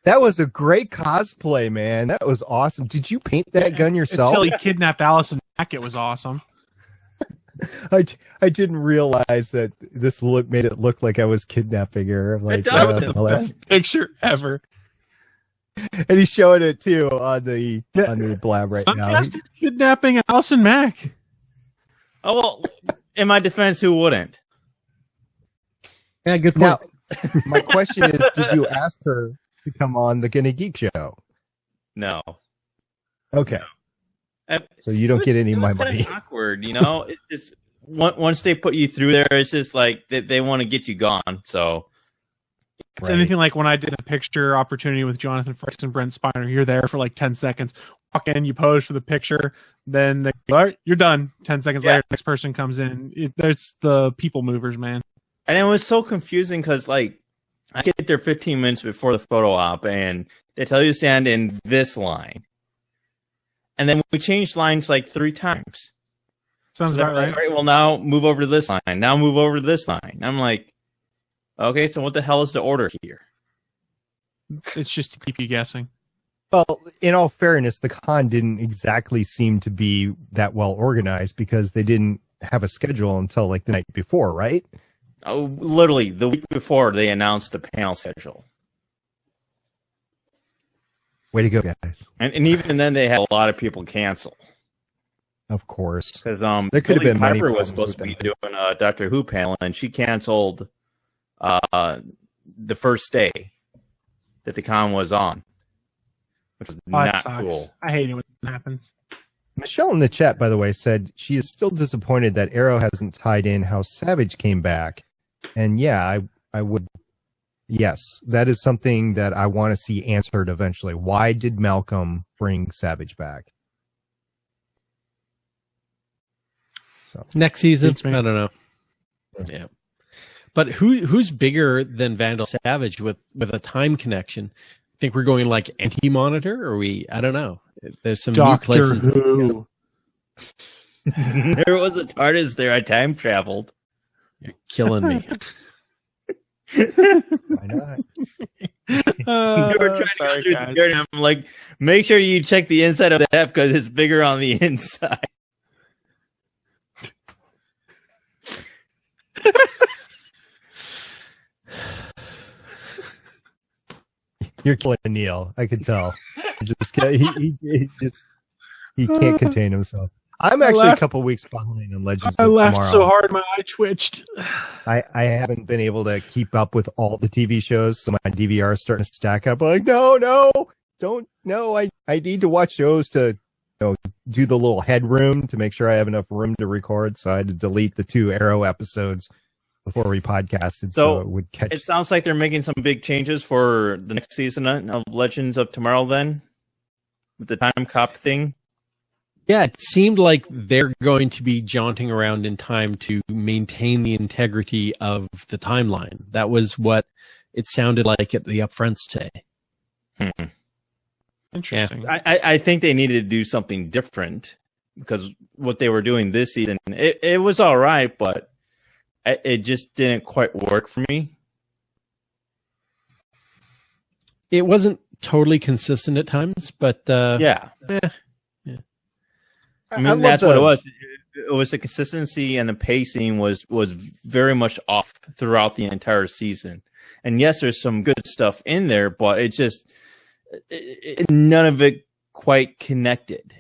That was a great cosplay, man. That was awesome. Did you paint that gun yourself? Until he kidnapped Allison Mack, it was awesome. I didn't realize that this made it look like I was kidnapping her. Like, That was the best picture ever. And he's showing it too on the Blab right now. Suncast is kidnapping Allison Mack. Oh, well, in my defense, who wouldn't? Yeah, good point. Now, my question is, did you ask her to come on the Gonna Geek show? No. Okay. So you don't get any of my money. Awkward, you know. It's just once they put you through there, it's just like they want to get you gone. So it's anything like when I did a picture opportunity with Jonathan Frakes and Brent Spiner. You're there for like 10 seconds. Walk in, you pose for the picture, then they go, all right, you're done. 10 seconds later, next person comes in. There's the people movers, man. And it was so confusing because like I get there 15 minutes before the photo op, and they tell you to stand in this line. And then we changed lines like 3 times. Sounds about right. All right, well, now move over to this line. Now move over to this line. I'm like, okay, so what the hell is the order here? It's just to keep you guessing. Well, in all fairness, the con didn't exactly seem to be that well organized because they didn't have a schedule until like the night before, right? Oh, literally the week before they announced the panel schedule. Way to go, guys. And even then, they had a lot of people cancel. Of course. Because there could have been many Piper problems was supposed to with be that. doing a Doctor Who panel, and she canceled the first day that the con was on, which was Oh, that not sucks. cool. I hate it when that happens. Michelle in the chat, by the way, said she is still disappointed that Arrow hasn't tied in how Savage came back. And yeah, I would. Yes, that is something that I want to see answered eventually. Why did Malcolm bring Savage back? So Next season, Beats me. I don't know. Yeah, but who's bigger than Vandal Savage with a time connection? I think we're going like Anti-Monitor, or we? I don't know. There's some new Doctor places. Who. There was a TARDIS there. I time traveled. You're killing me. why not? You were trying to go sorry, through guys. the dirt, and I'm like, make sure you check the inside of that because it's bigger on the inside. You're killing Neil. I could tell. He can't contain himself. I'm actually a laughed- couple weeks behind on Legends I of laughed Tomorrow. so hard my eye twitched. I haven't been able to keep up with all the TV shows, so my DVR is starting to stack up. I'm like, I need to watch shows to do the little headroom to make sure I have enough room to record. So I had to delete the 2 Arrow episodes before we podcasted, so it would catch. It sounds like they're making some big changes for the next season of Legends of Tomorrow. Then, with the time cop thing. Yeah, it seemed like they're going to be jaunting around in time to maintain the integrity of the timeline. That was what it sounded like at the upfronts today. Interesting. I think they needed to do something different because what they were doing this season, it was all right, but it just didn't quite work for me. It wasn't totally consistent at times, but Yeah. I mean, love that's what it was. It was the consistency and the pacing was very much off throughout the entire season. And yes, there's some good stuff in there, but it just none of it quite connected.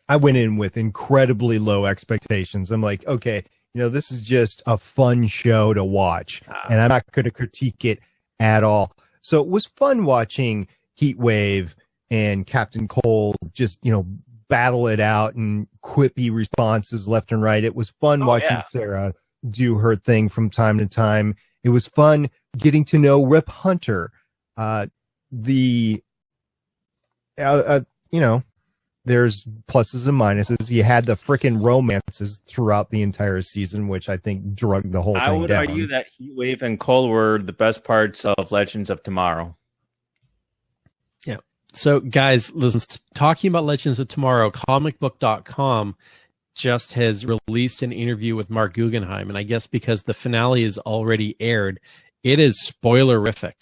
I went in with incredibly low expectations. I'm like, okay, this is just a fun show to watch, and I'm not going to critique it at all. So it was fun watching Heatwave and Captain Cold just, battle it out and quippy responses left and right. It was fun watching Sarah do her thing from time to time. It was fun getting to know Rip Hunter. There's pluses and minuses. You had the frickin' romances throughout the entire season, which I think drug the whole thing I would down. argue that Heatwave and Cold were the best parts of Legends of Tomorrow. So, guys, listen, talking about Legends of Tomorrow, comicbook.com just has released an interview with Mark Guggenheim, and I guess because the finale is already aired, it is spoilerific.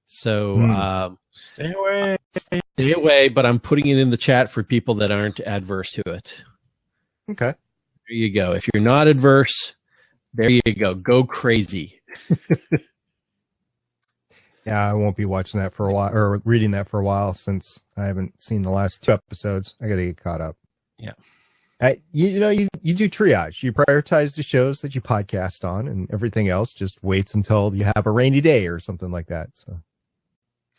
So, Stay away. stay away, but I'm putting it in the chat for people that aren't adverse to it. Okay. There you go. If you're not adverse, there you go. Go crazy. Yeah, I won't be watching that for a while or reading that for a while since I haven't seen the last 2 episodes. I got to get caught up. Yeah. You do triage. You prioritize the shows that you podcast on, and everything else just waits until you have a rainy day or something like that. So,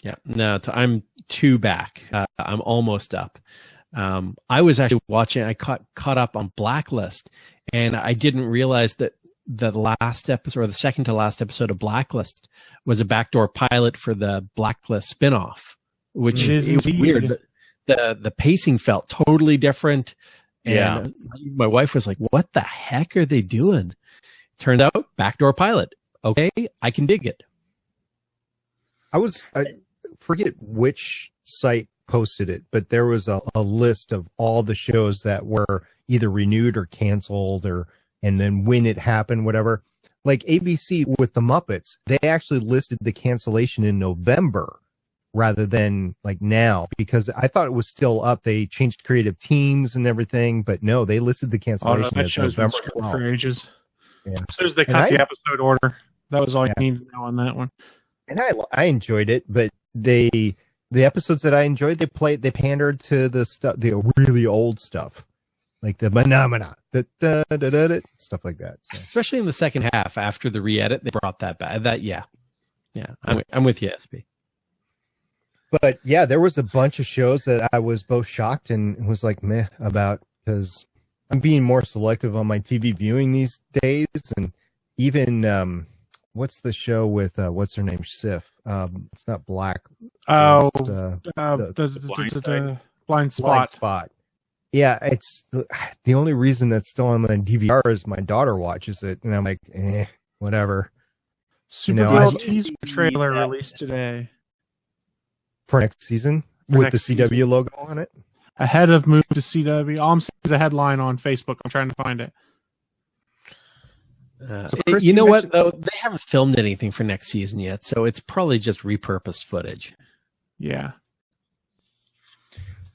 Yeah, no, I'm 2 back. I'm almost up. I was actually watching. I caught up on Blacklist, and I didn't realize that the last episode or the second to last episode of Blacklist was a backdoor pilot for the Blacklist spinoff, which It is was indeed. weird. The pacing felt totally different. And Yeah. my wife was like, "What the heck are they doing?" Turned out backdoor pilot. Okay, I can dig it. I forget which site posted it, but there was a list of all the shows that were either renewed or canceled and then when it happened, whatever. Like ABC with the Muppets, they actually listed the cancellation in November rather than like now, because I thought it was still up. They changed creative teams and everything, but no, they listed the Oh, no, cancellation that as show's been November screwed 12th. for ages. Yeah. As soon as they And cut the episode order, that was all Yeah. you needed to know on that one. And I enjoyed it, but they the episodes that I enjoyed, they pandered to the stuff, the really old stuff, like the phenomena, stuff like that. So. Especially in the second half after the re-edit, they brought that back. Yeah. I'm with you, SB. But yeah, there was a bunch of shows that I was both shocked and was like meh about, because I'm being more selective on my TV viewing these days. And even what's the show with what's her name, Sif? It's not Black. Oh, it's, the Blind Spot. Blind Spot. Yeah, it's the only reason that's still on my DVR is my daughter watches it, and I'm like, whatever. Supergirl teaser trailer released today for next season with the CW logo on it. Ahead of move to CW. All I'm seeing is a headline on Facebook. I'm trying to find it. So Chris, you know what, though? They haven't filmed anything for next season yet, so it's probably just repurposed footage. Yeah.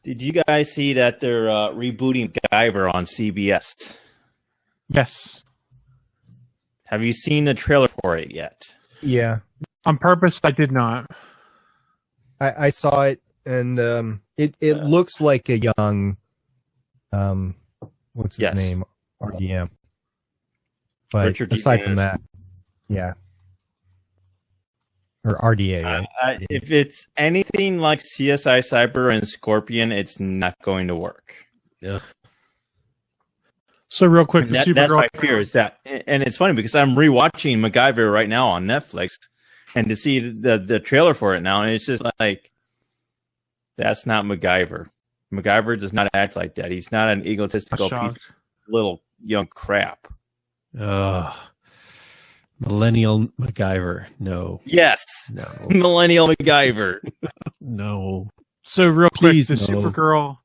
Did you guys see that they're rebooting MacGyver on CBS? Yes. Have you seen the trailer for it yet? Yeah. On purpose, I did not. I saw it, and it looks like a young, what's his name? RDM. But Richard aside from that, yeah. Or RDA, right? If it's anything like CSI Cyber and Scorpion, it's not going to work. Ugh. So real quick, That's my fear is that, and it's funny because I'm rewatching MacGyver right now on Netflix, and to see the trailer for it now, and it's just like, that's not MacGyver. MacGyver does not act like that. He's not an egotistical piece of little young crap. Millennial MacGyver. No. Yes. No. Millennial MacGyver. No. So real quick, Please, the no.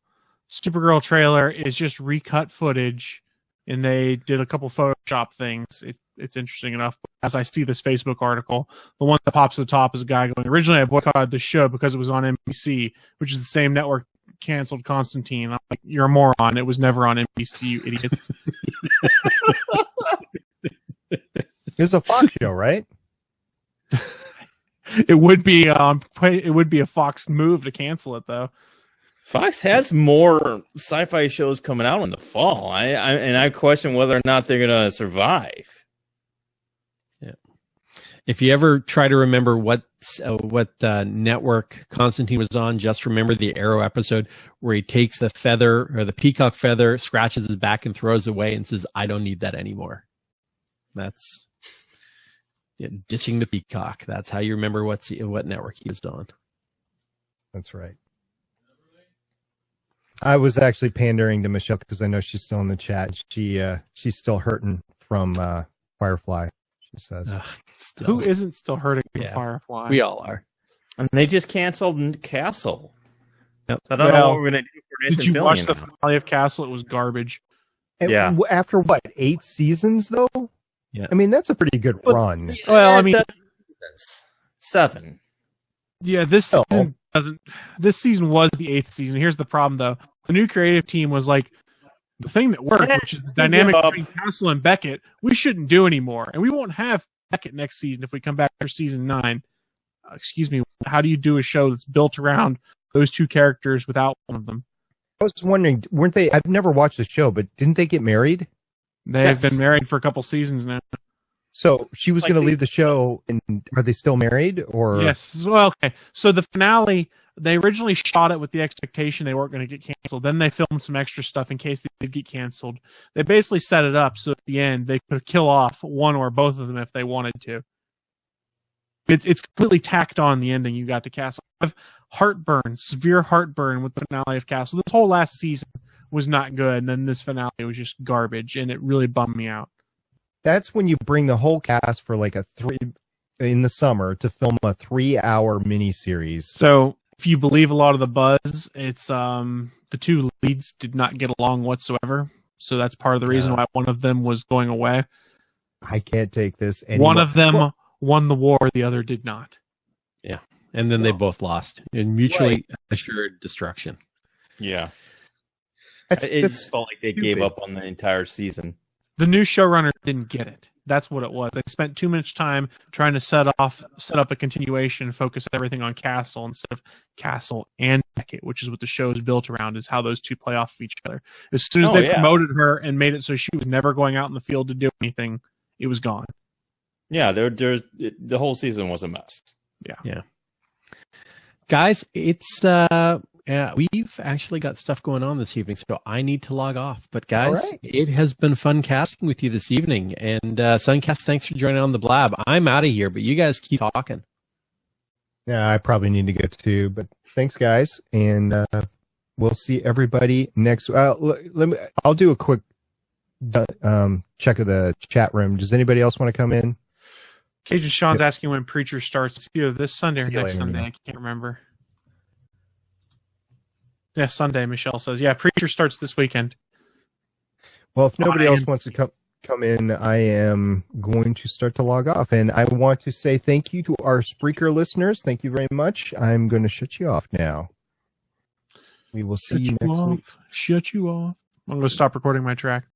Supergirl trailer is just recut footage, and they did a couple Photoshop things. It's interesting enough. As I see this Facebook article, the one that pops at the top is a guy going, originally I boycotted the show because it was on NBC, which is the same network canceled Constantine. I'm like, you're a moron. It was never on NBC, you idiots. It's a Fox show, right? It would be a Fox move to cancel it, though. Fox has more sci-fi shows coming out in the fall. I question whether or not they're going to survive. Yeah. If you ever try to remember what network Constantine was on, just remember the Arrow episode where he takes the feather or the peacock feather, scratches his back, and throws away and says, "I don't need that anymore." That's ditching the peacock. That's how you remember what network he was on. That's right. I was actually pandering to Michelle because I know she's still in the chat. She's still hurting from Firefly, she says. Who isn't still hurting from Firefly? We all are. And they just canceled Castle. Yep. So I don't know what we're going to do for Nathan Did you Fillion watch the now. finale of Castle? It was garbage. And after what, 8 seasons though? Yeah. I mean, that's a pretty good run. Well, I mean, 7. Yeah, this season doesn't. This season was the 8th season. Here's the problem, though. The new creative team was like, the thing that worked, which is the dynamic between Castle and Beckett, we shouldn't do anymore, and we won't have Beckett next season if we come back for season 9. Excuse me. How do you do a show that's built around those two characters without one of them? I was wondering, weren't they? I've never watched the show, but didn't they get married? They've been married for a couple seasons now. So she was going to leave the show, and are they still married? Or yes. Well, okay. So the finale, they originally shot it with the expectation they weren't going to get canceled. Then they filmed some extra stuff in case they did get canceled. They basically set it up so at the end they could kill off one or both of them if they wanted to. It's completely tacked on the ending you got to Castle. I have heartburn, severe heartburn with the finale of Castle. This whole last season was not good, and then this finale was just garbage, and it really bummed me out. That's when you bring the whole cast for like in the summer to film a 3-hour miniseries. So if you believe a lot of the buzz, it's the two leads did not get along whatsoever. So that's part of the reason why one of them was going away. I can't take this anymore. One of them won the war, the other did not. Yeah. And then they both lost in mutually assured destruction. Yeah. It felt like they gave up on the entire season. The new showrunner didn't get it. That's what it was. They spent too much time trying to set up a continuation, focus everything on Castle instead of Castle and Beckett, which is what the show is built around, is how those two play off of each other. As soon as they promoted her and made it so she was never going out in the field to do anything, it was gone. Yeah, there's the whole season was a mess. Yeah. Guys, it's we've actually got stuff going on this evening, so I need to log off. But guys, It has been fun casting with you this evening. And Suncast, thanks for joining on the Blab. I'm out of here, but you guys keep talking. Yeah, I probably need to get to, but thanks, guys, and we'll see everybody next. I'll do a quick check of the chat room. Does anybody else want to come in? Cajun Sean's asking when Preacher starts. It's either this Sunday or next Sunday. I can't remember. Yeah, Sunday, Michelle says. Yeah, Preacher starts this weekend. Well, if nobody else wants to come in, I am going to start to log off. And I want to say thank you to our Spreaker listeners. Thank you very much. I'm going to shut you off now. We will see you next week. Shut you off. I'm going to stop recording my track.